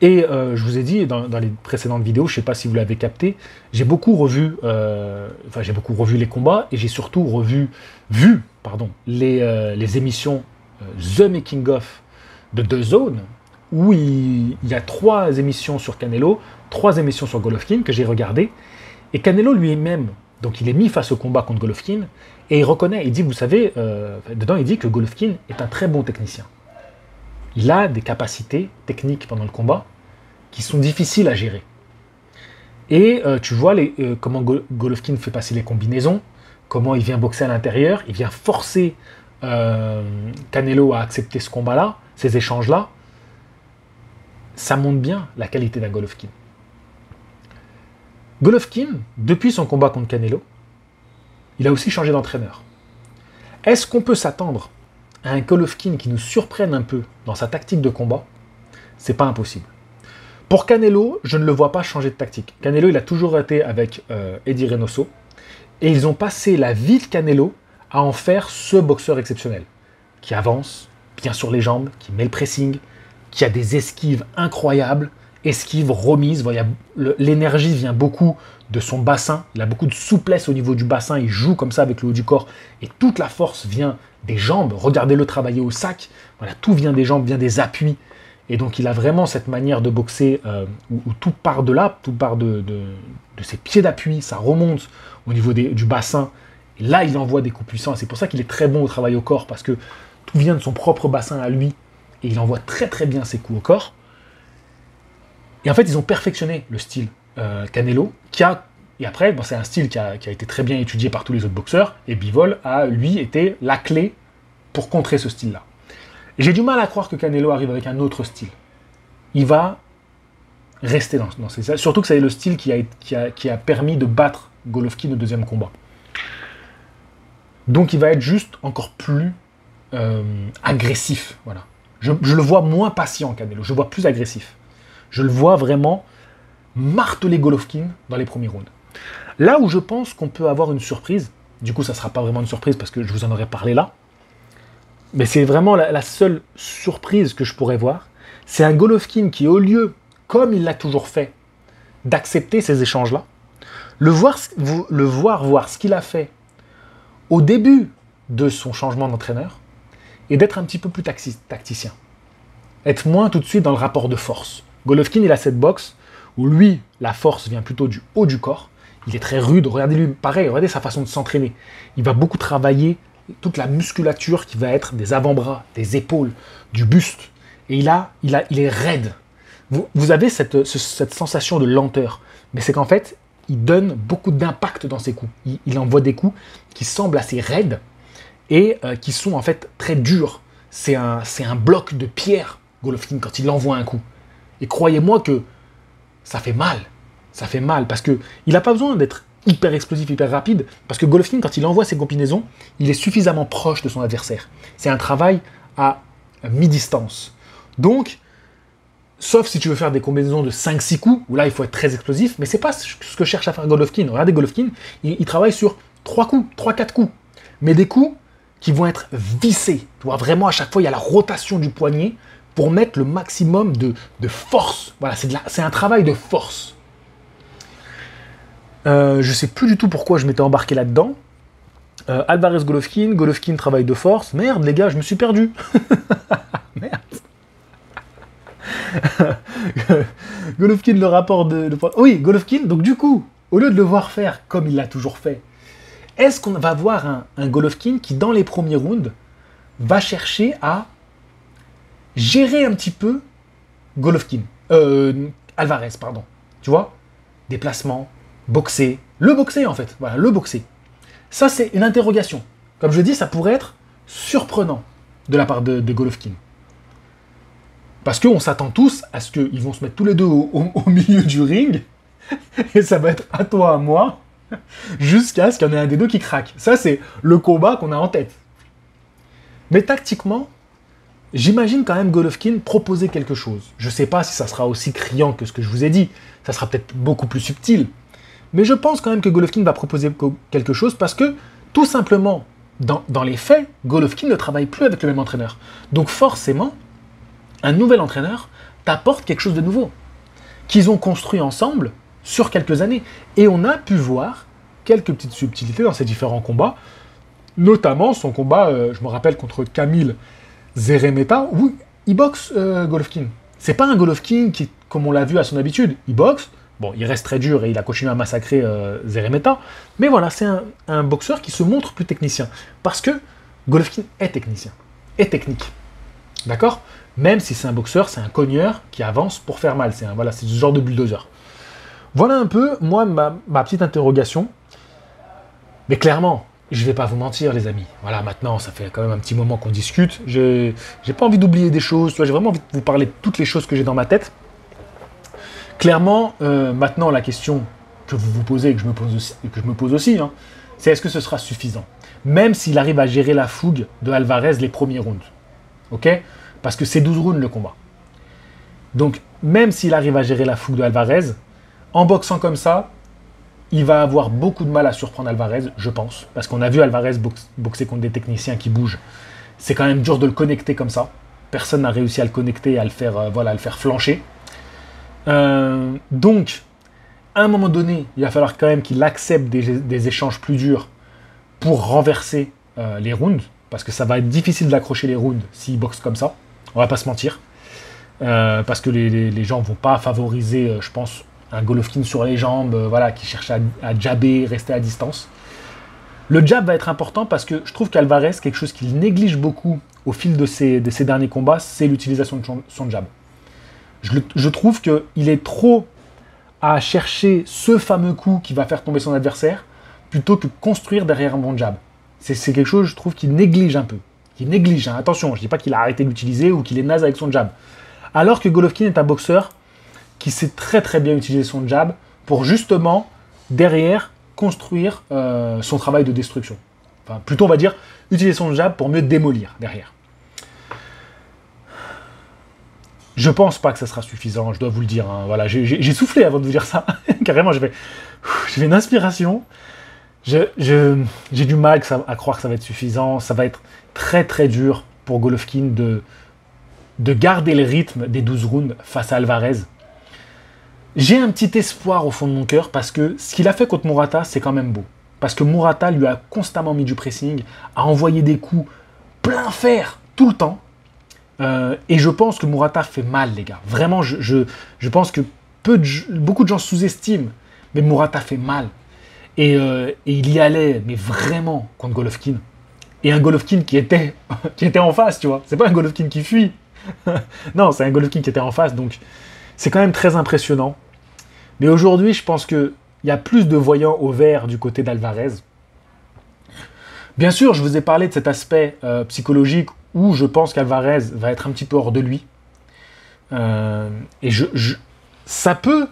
Et je vous ai dit dans les précédentes vidéos, je ne sais pas si vous l'avez capté, j'ai beaucoup revu les combats et j'ai surtout vu les émissions The Making of de DAZN, où il y a 3 émissions sur Canelo, 3 émissions sur Golovkin que j'ai regardées. Et Canelo lui-même, donc il est mis face au combat contre Golovkin, et il reconnaît, il dit, vous savez, dedans il dit que Golovkin est un très bon technicien. Il a des capacités techniques pendant le combat qui sont difficiles à gérer. Et tu vois comment Golovkin fait passer les combinaisons, comment il vient boxer à l'intérieur, il vient forcer Canelo à accepter ce combat-là, ces échanges-là. Ça montre bien la qualité d'un Golovkin. Golovkin, depuis son combat contre Canelo, il a aussi changé d'entraîneur. Est-ce qu'on peut s'attendre à un Golovkin qui nous surprenne un peu dans sa tactique de combat? C'est pas impossible. Pour Canelo, je ne le vois pas changer de tactique. Canelo, il a toujours été avec Eddie Reynoso, et ils ont passé la vie de Canelo à en faire ce boxeur exceptionnel, qui avance bien sur les jambes, qui met le pressing, qui a des esquives incroyables, esquives, remises. L'énergie vient beaucoup de son bassin, il a beaucoup de souplesse au niveau du bassin, il joue comme ça avec le haut du corps, et toute la force vient des jambes. Regardez-le travailler au sac, voilà, tout vient des jambes, vient des appuis, et donc il a vraiment cette manière de boxer où tout part de là, tout part de ses pieds d'appui, ça remonte au niveau du bassin, et là il envoie des coups puissants, et c'est pour ça qu'il est très bon au travail au corps, parce que tout vient de son propre bassin à lui, et il envoie très très bien ses coups au corps. Et en fait, ils ont perfectionné le style Canelo, et après, c'est un style qui a été très bien étudié par tous les autres boxeurs, et Bivol a, lui, été la clé pour contrer ce style-là. J'ai du mal à croire que Canelo arrive avec un autre style. Il va rester dans ces... Surtout que c'est le style qui a permis de battre Golovkin au deuxième combat. Donc il va être juste encore plus agressif, voilà. Je le vois moins patient, Canelo, je le vois plus agressif. Je le vois vraiment marteler Golovkin dans les premiers rounds. Là où je pense qu'on peut avoir une surprise, du coup ça ne sera pas vraiment une surprise parce que je vous en aurais parlé là, mais c'est vraiment la seule surprise que je pourrais voir, c'est un Golovkin qui, au lieu, comme il l'a toujours fait, d'accepter ces échanges-là, le voir ce qu'il a fait au début de son changement d'entraîneur, et d'être un petit peu plus tacticien. Être moins tout de suite dans le rapport de force. Golovkin, il a cette boxe où lui, la force vient plutôt du haut du corps. Il est très rude. Regardez-lui, pareil, regardez sa façon de s'entraîner. Il va beaucoup travailler toute la musculature qui va être des avant-bras, des épaules, du buste. Et il est raide. Vous avez cette sensation de lenteur. Mais c'est qu'en fait, il donne beaucoup d'impact dans ses coups. Il envoie des coups qui semblent assez raides, et qui sont en fait très durs. C'est un bloc de pierre, Golovkin, quand il envoie un coup. Et croyez-moi que ça fait mal. Ça fait mal, parce qu'il n'a pas besoin d'être hyper explosif, hyper rapide, parce que Golovkin, quand il envoie ses combinaisons, il est suffisamment proche de son adversaire. C'est un travail à mi-distance. Donc, sauf si tu veux faire des combinaisons de 5-6 coups, où là, il faut être très explosif, mais c'est pas ce que cherche à faire Golovkin. Regardez, Golovkin, il travaille sur 3 coups, 3-4 coups. Mais des coups qui vont être vissés. Tu vois, vraiment, à chaque fois, il y a la rotation du poignet pour mettre le maximum de force. Voilà, c'est un travail de force. Je sais plus du tout pourquoi je m'étais embarqué là-dedans. Alvarez Golovkin, Golovkin travail de force. Merde les gars, je me suis perdu. Merde. Golovkin, le rapport de... Oui, Golovkin, donc du coup, au lieu de le voir faire comme il l'a toujours fait, est-ce qu'on va voir un Golovkin qui, dans les premiers rounds, va chercher à gérer un petit peu Golovkin, Alvarez, pardon. Tu vois? Déplacement, boxer, le boxer en fait, voilà, le boxer. Ça, c'est une interrogation. Comme je dis, ça pourrait être surprenant de la part de Golovkin. Parce qu'on s'attend tous à ce qu'ils vont se mettre tous les deux au milieu du ring, et ça va être à toi, à moi, jusqu'à ce qu'il y en ait un des deux qui craque. Ça, c'est le combat qu'on a en tête. Mais tactiquement, j'imagine quand même Golovkin proposer quelque chose. Je ne sais pas si ça sera aussi criant que ce que je vous ai dit. Ça sera peut-être beaucoup plus subtil. Mais je pense quand même que Golovkin va proposer quelque chose parce que, tout simplement, dans les faits, Golovkin ne travaille plus avec le même entraîneur. Donc forcément, un nouvel entraîneur t'apporte quelque chose de nouveau, qu'ils ont construit ensemble sur quelques années. Et on a pu voir quelques petites subtilités dans ces différents combats, notamment son combat, je me rappelle, contre Kamil Szeremeta, où il boxe Golovkin. C'est pas un Golovkin qui, comme on l'a vu à son habitude, il boxe, bon, il reste très dur et il a continué à massacrer Szeremeta, mais voilà, c'est un boxeur qui se montre plus technicien, parce que Golovkin est technicien, est technique. D'accord? Même si c'est un boxeur, c'est un cogneur qui avance pour faire mal. C'est ce genre de bulldozer. Voilà un peu, moi, ma petite interrogation. Mais clairement, je vais pas vous mentir, les amis. Voilà, maintenant, ça fait quand même un petit moment qu'on discute. J'ai pas envie d'oublier des choses. J'ai vraiment envie de vous parler de toutes les choses que j'ai dans ma tête. Clairement, maintenant, la question que vous vous posez et que je me pose aussi, hein, c'est est-ce que ce sera suffisant? Même s'il arrive à gérer la fougue de Alvarez les premiers rounds. Ok? Parce que c'est 12 rounds le combat. Donc, même s'il arrive à gérer la fougue de Alvarez, en boxant comme ça, il va avoir beaucoup de mal à surprendre Alvarez, je pense. Parce qu'on a vu Alvarez boxer contre des techniciens qui bougent. C'est quand même dur de le connecter comme ça. Personne n'a réussi à le connecter, à le faire, à le faire flancher. Donc, à un moment donné, il va falloir quand même qu'il accepte des échanges plus durs pour renverser les rounds. Parce que ça va être difficile d'accrocher les rounds s'il boxe comme ça. On va pas se mentir. Parce que les gens vont pas favoriser, je pense, un Golovkin sur les jambes, qui cherche à jabber, rester à distance. Le jab va être important parce que je trouve qu'Alvarez, quelque chose qu'il néglige beaucoup au fil de ses derniers combats, c'est l'utilisation de son jab. Je trouve qu'il est trop à chercher ce fameux coup qui va faire tomber son adversaire, plutôt que construire derrière un bon jab. C'est quelque chose, je trouve, qu'il néglige un peu. Il néglige, hein. Attention, je ne dis pas qu'il a arrêté de l'utiliser ou qu'il est naze avec son jab. Alors que Golovkin est un boxeur qui sait très très bien utiliser son jab pour justement, derrière, construire son travail de destruction. Enfin, plutôt, on va dire, utiliser son jab pour mieux démolir derrière. Je pense pas que ça sera suffisant, je dois vous le dire. Hein. Voilà, j'ai soufflé avant de vous dire ça. Carrément, j'ai une inspiration. J'ai du mal à croire que ça va être suffisant. Ça va être très très dur pour Golovkin de garder le rythme des 12 rounds face à Alvarez. J'ai un petit espoir au fond de mon cœur parce que ce qu'il a fait contre Murata, c'est quand même beau. Parce que Murata lui a constamment mis du pressing, a envoyé des coups plein fer tout le temps. Et je pense que Murata fait mal, les gars. Vraiment, je pense que beaucoup de gens sous-estiment, mais Murata fait mal. Et il y allait, mais vraiment, contre Golovkin. Et un Golovkin qui était en face, tu vois. C'est pas un Golovkin qui fuit. Non, c'est un Golovkin qui était en face, donc c'est quand même très impressionnant. Mais aujourd'hui, je pense qu'il y a plus de voyants au vert du côté d'Alvarez. Bien sûr, je vous ai parlé de cet aspect psychologique où je pense qu'Alvarez va être un petit peu hors de lui. Et ça peut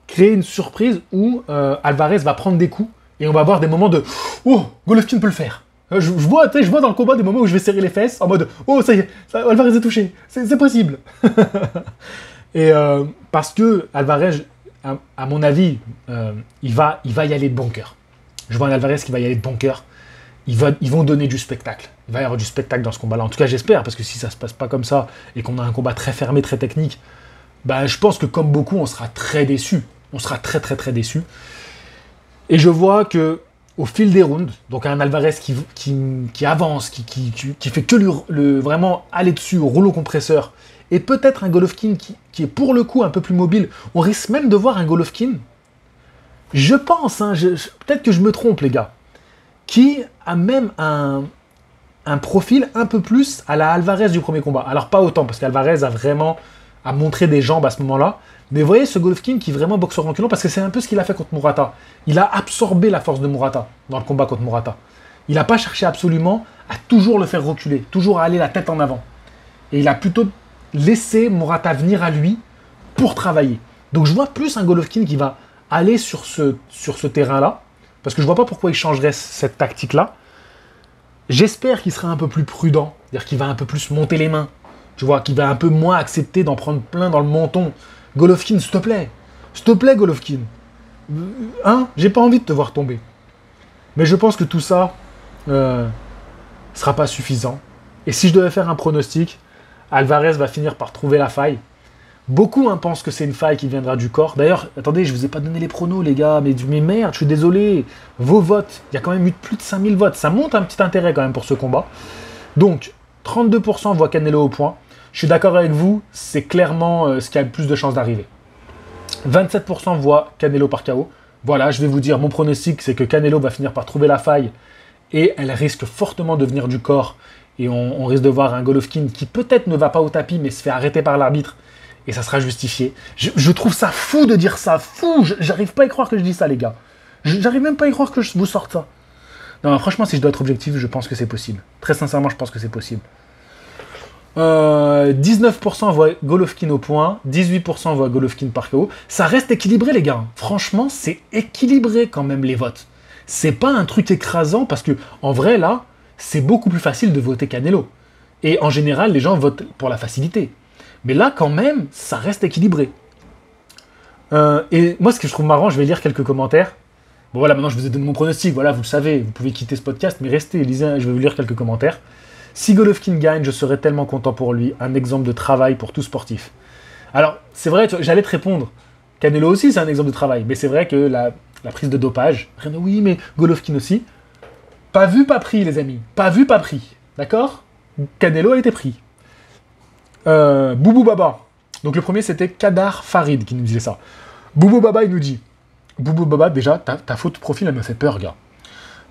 créer une surprise où Alvarez va prendre des coups et on va avoir des moments de « Oh, Golovkin peut le faire !» Je vois dans le combat des moments où je vais serrer les fesses en mode « Oh, ça y est, Alvarez est touché, c'est possible !» Et parce que Alvarez, à mon avis, il va y aller de bon cœur. Je vois un Alvarez qui va y aller de bon cœur. Ils vont donner du spectacle. Il va y avoir du spectacle dans ce combat-là. En tout cas, j'espère, parce que si ça se passe pas comme ça et qu'on a un combat très fermé, très technique, bah, je pense que comme beaucoup, on sera très déçus. On sera très, très, très déçus. Et je vois que au fil des rounds, donc un Alvarez qui avance, qui fait que vraiment aller dessus au rouleau compresseur, et peut-être un Golovkin qui est pour le coup un peu plus mobile, on risque même de voir un Golovkin, je pense, hein, peut-être que je me trompe les gars, qui a même un profil un peu plus à la Alvarez du premier combat. Alors pas autant, parce qu'Alvarez a montré des jambes à ce moment-là, mais vous voyez ce Golovkin qui vraiment boxe au reculons, parce que c'est un peu ce qu'il a fait contre Murata. Il a absorbé la force de Murata dans le combat contre Murata. Il n'a pas cherché absolument à toujours le faire reculer, toujours à aller la tête en avant. Et il a plutôt laissé Murata venir à lui pour travailler. Donc je vois plus un Golovkin qui va aller sur ce terrain-là, parce que je vois pas pourquoi il changerait cette tactique-là. J'espère qu'il sera un peu plus prudent, c'est-à-dire qu'il va un peu plus monter les mains, tu vois, qu'il va un peu moins accepter d'en prendre plein dans le menton. Golovkin, s'il te plaît, Golovkin. Hein? J'ai pas envie de te voir tomber. Mais je pense que tout ça sera pas suffisant. Et si je devais faire un pronostic, Alvarez va finir par trouver la faille. Beaucoup pensent que c'est une faille qui viendra du corps. D'ailleurs, attendez, je vous ai pas donné les pronos, les gars. Mais merde, je suis désolé. Vos votes, il y a quand même eu plus de 5000 votes. Ça monte un petit intérêt quand même pour ce combat. Donc, 32% voient Canelo au point. Je suis d'accord avec vous, c'est clairement ce qui a le plus de chances d'arriver. 27% voient Canelo par KO. Voilà, je vais vous dire, mon pronostic, c'est que Canelo va finir par trouver la faille et elle risque fortement de venir du corps. Et on risque de voir un Golovkin qui peut-être ne va pas au tapis, mais se fait arrêter par l'arbitre. Et ça sera justifié. Je trouve ça fou de dire ça, fou. J'arrive pas à y croire que je dis ça, les gars. J'arrive même pas à y croire que je vous sorte ça. Non, franchement, si je dois être objectif, je pense que c'est possible. Très sincèrement, je pense que c'est possible. 19% voient Golovkin au point, 18% voient Golovkin par KO. Ça reste équilibré, les gars. Franchement, c'est équilibré quand même, les votes. C'est pas un truc écrasant, parce que en vrai, là, c'est beaucoup plus facile de voter Canelo. Et en général, les gens votent pour la facilité. Mais là, quand même, ça reste équilibré. Et moi, ce que je trouve marrant, je vais lire quelques commentaires. Bon, voilà, maintenant, je vous ai donné mon pronostic. Voilà, vous le savez, vous pouvez quitter ce podcast, mais restez, lisez, je vais vous lire quelques commentaires. Si Golovkin gagne, je serais tellement content pour lui. Un exemple de travail pour tout sportif. Alors, c'est vrai, j'allais te répondre. Canelo aussi, c'est un exemple de travail. Mais c'est vrai que la prise de dopage, oui, mais Golovkin aussi. Pas vu, pas pris, les amis. Pas vu, pas pris. D'accord? Canelo a été pris. Boubou Baba. Donc le premier, c'était Kadar Farid qui nous disait ça. Boubou Baba, il nous dit... Boubou Baba, déjà, ta faute de profil, elle me fait peur, gars.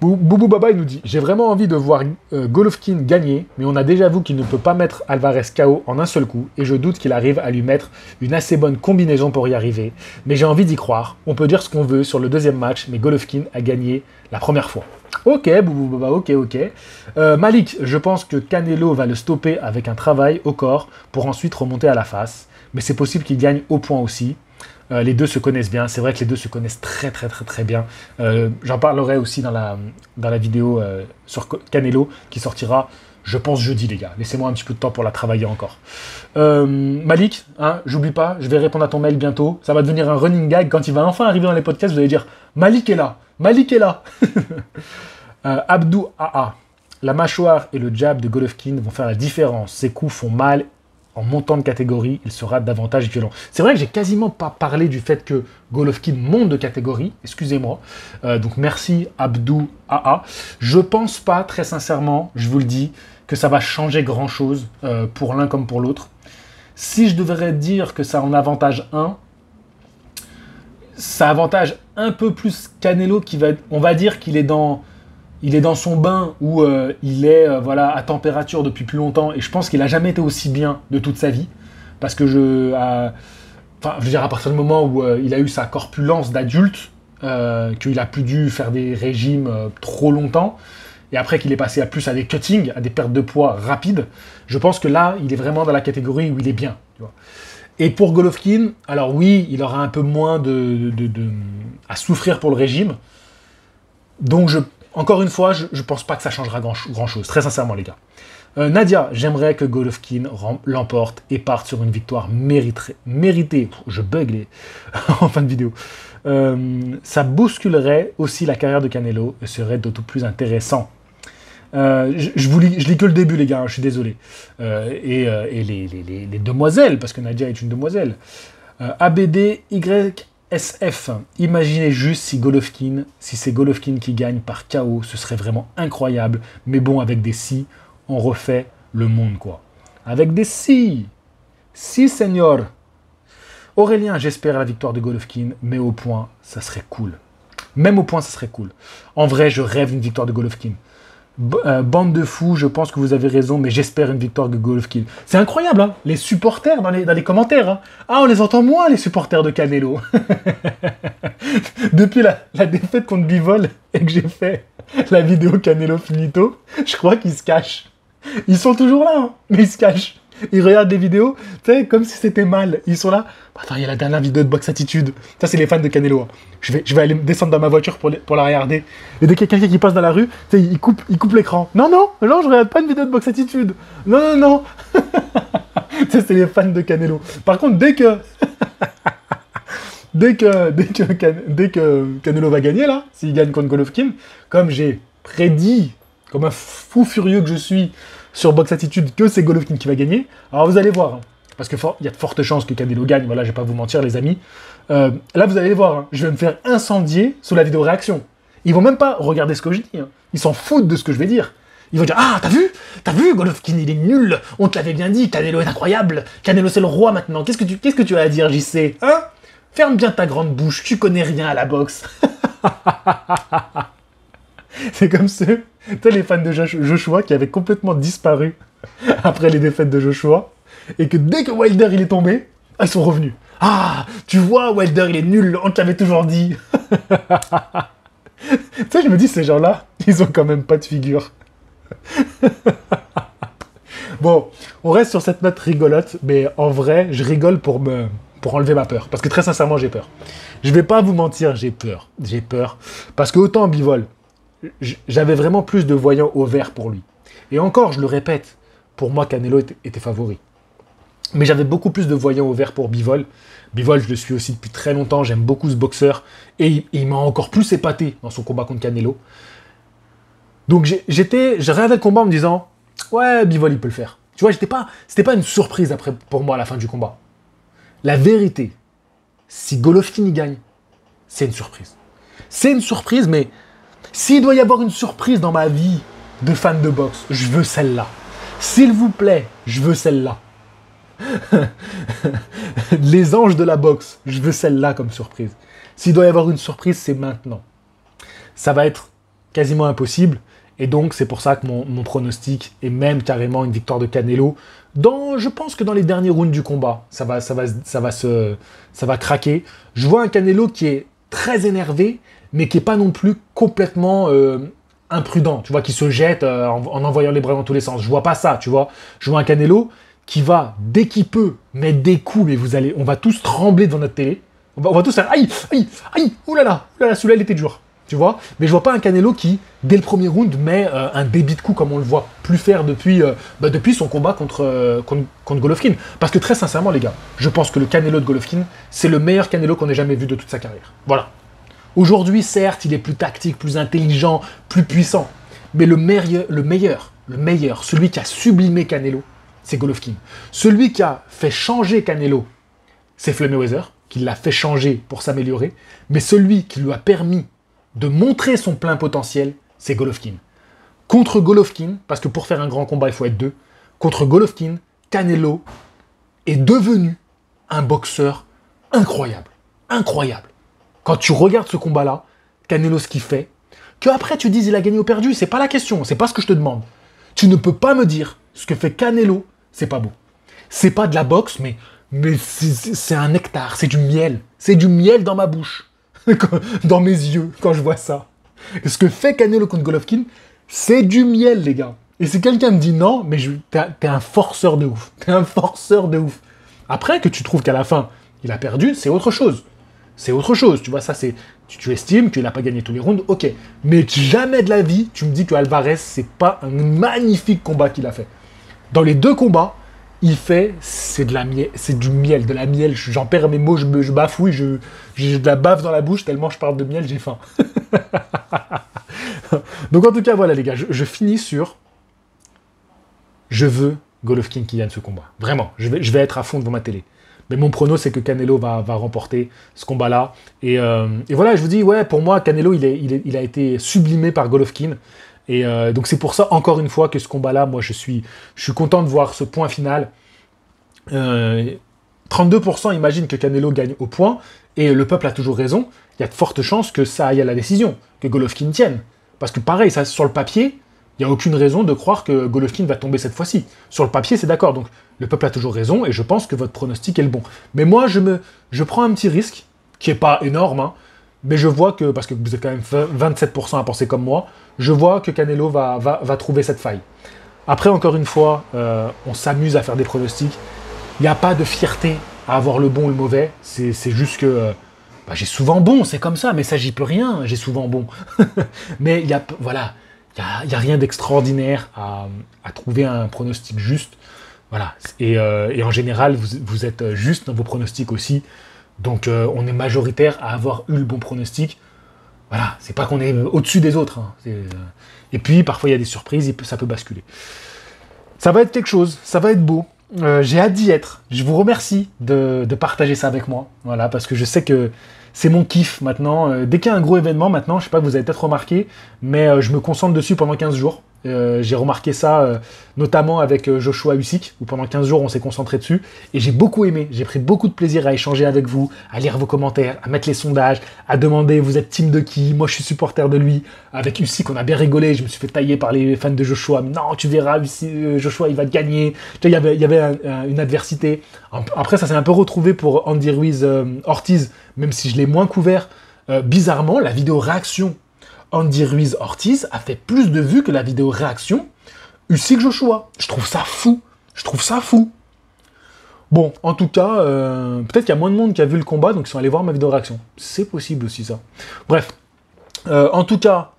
Boubou Baba, il nous dit « J'ai vraiment envie de voir Golovkin gagner, mais on a déjà vu qu'il ne peut pas mettre Alvarez KO en un seul coup, et je doute qu'il arrive à lui mettre une assez bonne combinaison pour y arriver. Mais j'ai envie d'y croire. On peut dire ce qu'on veut sur le deuxième match, mais Golovkin a gagné la première fois. » Ok, Boubou Baba, ok. Malik, je pense que Canelo va le stopper avec un travail au corps pour ensuite remonter à la face. Mais c'est possible qu'il gagne au point aussi. Les deux se connaissent bien. C'est vrai que les deux se connaissent très bien. J'en parlerai aussi dans la vidéo sur Canelo qui sortira, je pense, jeudi, les gars. Laissez-moi un petit peu de temps pour la travailler encore. Malik, hein, j'oublie pas, je vais répondre à ton mail bientôt. Ça va devenir un running gag. Quand il va enfin arriver dans les podcasts, vous allez dire « Malik est là !» Malik est là. Abdou AA. La mâchoire et le jab de Golovkin vont faire la différence. Ses coups font mal. En montant de catégorie, il sera davantage violent. C'est vrai que j'ai quasiment pas parlé du fait que Golovkin monte de catégorie. Excusez-moi. Donc merci Abdou AA. Je pense pas, très sincèrement, je vous le dis, que ça va changer grand-chose pour l'un comme pour l'autre. Si je devrais dire que ça en avantage un, ça avantage un peu plus Canelo on va dire qu'il est dans son bain où il est à température depuis plus longtemps et je pense qu'il n'a jamais été aussi bien de toute sa vie parce que je veux dire à partir du moment où il a eu sa corpulence d'adulte, qu'il a plus dû faire des régimes trop longtemps et après qu'il est passé à des cuttings, à des pertes de poids rapides, je pense que là il est vraiment dans la catégorie où il est bien, tu vois. Et pour Golovkin, alors oui, il aura un peu moins à souffrir pour le régime. Donc, encore une fois, je pense pas que ça changera grand-chose. Très sincèrement, les gars. Nadia, j'aimerais que Golovkin l'emporte et parte sur une victoire méritée. Je bug en fin de vidéo. Ça bousculerait aussi la carrière de Canelo et serait d'autant plus intéressant. Je lis que le début, les gars, hein, je suis désolé. Et les demoiselles, parce que Nadia est une demoiselle. ABD, SF, imaginez juste si Golovkin, si c'est Golovkin qui gagne par KO, ce serait vraiment incroyable. Mais bon, avec des si, on refait le monde, quoi. Avec des si. Si, senior. Aurélien, j'espère la victoire de Golovkin, mais au point, ça serait cool. Même au point, ça serait cool. En vrai, je rêve d'une victoire de Golovkin. Bande de fous, je pense que vous avez raison, mais j'espère une victoire de Golovkin. C'est incroyable, hein, les supporters dans les commentaires. Hein. Ah, on les entend moins, les supporters de Canelo. Depuis la défaite contre Bivol et que j'ai fait la vidéo Canelo Finito, je crois qu'ils se cachent. Ils sont toujours là, hein, mais ils se cachent. Ils regardent des vidéos, tu sais, comme si c'était mal. Ils sont là. Attends, il y a la dernière vidéo de Box Attitude. Ça, c'est les fans de Canelo. Hein. Je vais aller descendre dans ma voiture pour la regarder. Et dès qu'il y a quelqu'un qui passe dans la rue, tu sais, il coupe l'écran. Non, je regarde pas une vidéo de Box Attitude. Non. Ça, c'est les fans de Canelo. Par contre, dès que Canelo va gagner, là, s'il gagne contre Golovkin, comme j'ai prédit, comme un fou furieux que je suis, sur Box Attitude que c'est Golovkin qui va gagner. Alors vous allez voir, hein, parce qu'il y a de fortes chances que Canelo gagne, voilà, je vais pas vous mentir les amis. Là vous allez voir, hein, je vais me faire incendier sous la vidéo réaction. Ils vont même pas regarder ce que je dis, hein. Ils s'en foutent de ce que je vais dire. Ils vont dire, ah t'as vu, Golovkin il est nul, on te l'avait bien dit, Canelo est incroyable, Canelo c'est le roi maintenant, qu'est-ce que tu as à dire JC, hein? Ferme bien ta grande bouche, tu connais rien à la boxe. C'est comme ceux, tu sais, les fans de Joshua qui avaient complètement disparu après les défaites de Joshua, et que dès que Wilder il est tombé, ils sont revenus. Ah, tu vois, Wilder il est nul, on te l'avait toujours dit. Tu sais, je me dis, ces gens-là, ils ont quand même pas de figure. Bon, on reste sur cette note rigolote, mais en vrai, je rigole pour enlever ma peur. Parce que très sincèrement, j'ai peur. Je vais pas vous mentir, j'ai peur. J'ai peur. Parce que autant en Bivol, j'avais vraiment plus de voyants au vert pour lui. Et encore, je le répète, pour moi, Canelo était favori. Mais j'avais beaucoup plus de voyants au vert pour Bivol. Bivol, je le suis aussi depuis très longtemps, j'aime beaucoup ce boxeur. Et il m'a encore plus épaté dans son combat contre Canelo. Donc j'ai regardé le combat en me disant, ouais, Bivol, il peut le faire. Tu vois, c'était pas une surprise après, pour moi à la fin du combat. La vérité, si Golovkin y gagne, c'est une surprise. C'est une surprise, mais s'il doit y avoir une surprise dans ma vie de fan de boxe, je veux celle-là. S'il vous plaît, je veux celle-là. Les anges de la boxe, je veux celle-là comme surprise. S'il doit y avoir une surprise, c'est maintenant. Ça va être quasiment impossible. Et donc, c'est pour ça que mon pronostic est même carrément une victoire de Canelo. Je pense que dans les derniers rounds du combat, ça va craquer. Je vois un Canelo qui est très énervé, mais qui n'est pas non plus complètement imprudent, tu vois, qui se jette en envoyant les bras dans tous les sens. Je vois pas ça, tu vois. Je vois un Canelo qui va, dès qu'il peut, mettre des coups, mais on va tous trembler devant notre télé. On va tous faire aïe, oulala, celui-là il était dur. Tu vois, mais je vois pas un Canelo qui, dès le premier round, met un débit de coups comme on le voit plus faire depuis son combat contre Golovkin. Parce que très sincèrement, les gars, je pense que le Canelo de Golovkin, c'est le meilleur Canelo qu'on ait jamais vu de toute sa carrière. Voilà. Aujourd'hui, certes, il est plus tactique, plus intelligent, plus puissant. Mais le meilleur, celui qui a sublimé Canelo, c'est Golovkin. Celui qui a fait changer Canelo, c'est Floyd Mayweather, qui l'a fait changer pour s'améliorer. Mais celui qui lui a permis de montrer son plein potentiel, c'est Golovkin. Contre Golovkin, parce que pour faire un grand combat, il faut être deux, contre Golovkin, Canelo est devenu un boxeur incroyable. Incroyable. Quand tu regardes ce combat-là, Canelo, ce qu'il fait, que après tu dises il a gagné ou perdu, c'est pas la question, c'est pas ce que je te demande. Tu ne peux pas me dire ce que fait Canelo, c'est pas beau. C'est pas de la boxe, mais c'est un nectar, c'est du miel. C'est du miel dans ma bouche. Dans mes yeux, quand je vois ça. Ce que fait Canelo contre Golovkin, c'est du miel, les gars. Et si quelqu'un me dit non, mais t'es un forceur de ouf. T'es un forceur de ouf. Après, que tu trouves qu'à la fin, il a perdu, c'est autre chose. C'est autre chose, tu vois, ça c'est... Tu estimes qu'il n'a pas gagné tous les rounds, ok. Mais jamais de la vie, tu me dis que Alvarez, c'est pas un magnifique combat qu'il a fait. Dans les deux combats, c'est du miel, de la miel. J'en perds mes mots, je bafouille, j'ai de la bave dans la bouche, tellement je parle de miel, j'ai faim. Donc en tout cas, voilà les gars, je finis sur... Je veux Golovkin qui gagne ce combat. Vraiment, je vais être à fond devant ma télé. Mais mon prono, c'est que Canelo va remporter ce combat-là. Et voilà, je vous dis, ouais, pour moi, Canelo, il a été sublimé par Golovkin. Et donc c'est pour ça, encore une fois, que ce combat-là, moi, je suis content de voir ce point final. 32% imaginent que Canelo gagne au point, et le peuple a toujours raison. Il y a de fortes chances que ça aille à la décision, que Golovkin tienne. Parce que pareil, ça, sur le papier, il n'y a aucune raison de croire que Golovkin va tomber cette fois-ci. Sur le papier, c'est d'accord. Donc le peuple a toujours raison, et je pense que votre pronostic est le bon. Mais moi, je prends un petit risque, qui n'est pas énorme, hein, mais je vois que, parce que vous êtes quand même 27% à penser comme moi, je vois que Canelo va trouver cette faille. Après, encore une fois, on s'amuse à faire des pronostics. Il n'y a pas de fierté à avoir le bon ou le mauvais. C'est juste que j'ai souvent bon, c'est comme ça, mais ça, j'y peux rien, j'ai souvent bon. Mais il y a rien d'extraordinaire à trouver un pronostic juste. Voilà. Et en général, vous êtes juste dans vos pronostics aussi. Donc, on est majoritaire à avoir eu le bon pronostic. Voilà, c'est pas qu'on est au-dessus des autres. Hein. Et puis, parfois, il y a des surprises, ça peut basculer. Ça va être quelque chose, ça va être beau. J'ai hâte d'y être. Je vous remercie de partager ça avec moi. Voilà, parce que je sais que c'est mon kiff maintenant. Dès qu'il y a un gros événement maintenant, je sais pas, vous avez peut-être remarqué, mais je me concentre dessus pendant 15 jours. J'ai remarqué ça notamment avec Joshua Usyk, où pendant 15 jours on s'est concentré dessus, et j'ai beaucoup aimé, j'ai pris beaucoup de plaisir à échanger avec vous, à lire vos commentaires, à mettre les sondages, à demander vous êtes team de qui, moi je suis supporter de lui. Avec Usyk on a bien rigolé, je me suis fait tailler par les fans de Joshua, non tu verras Joshua il va gagner, tu vois, il y avait une adversité. Après ça s'est un peu retrouvé pour Andy Ruiz Ortiz, même si je l'ai moins couvert. Bizarrement la vidéo réaction Andy Ruiz Ortiz a fait plus de vues que la vidéo réaction Usyk Joshua. Je trouve ça fou. Bon, en tout cas, peut-être qu'il y a moins de monde qui a vu le combat, donc ils sont allés voir ma vidéo réaction. C'est possible aussi ça. Bref, en tout cas,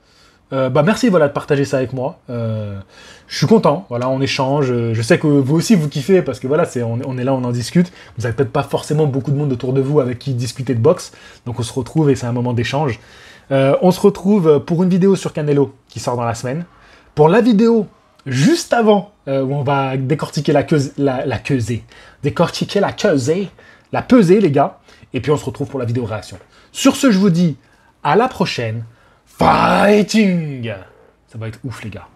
merci de partager ça avec moi. Je suis content, voilà, on échange. Je sais que vous aussi vous kiffez parce que voilà, on est là, on en discute. Vous n'avez peut-être pas forcément beaucoup de monde autour de vous avec qui discuter de boxe, donc on se retrouve et c'est un moment d'échange. On se retrouve pour une vidéo sur Canelo qui sort dans la semaine. Pour la vidéo juste avant, où on va décortiquer la pesée, les gars. Et puis on se retrouve pour la vidéo réaction. Sur ce, je vous dis à la prochaine. Fighting! Ça va être ouf, les gars.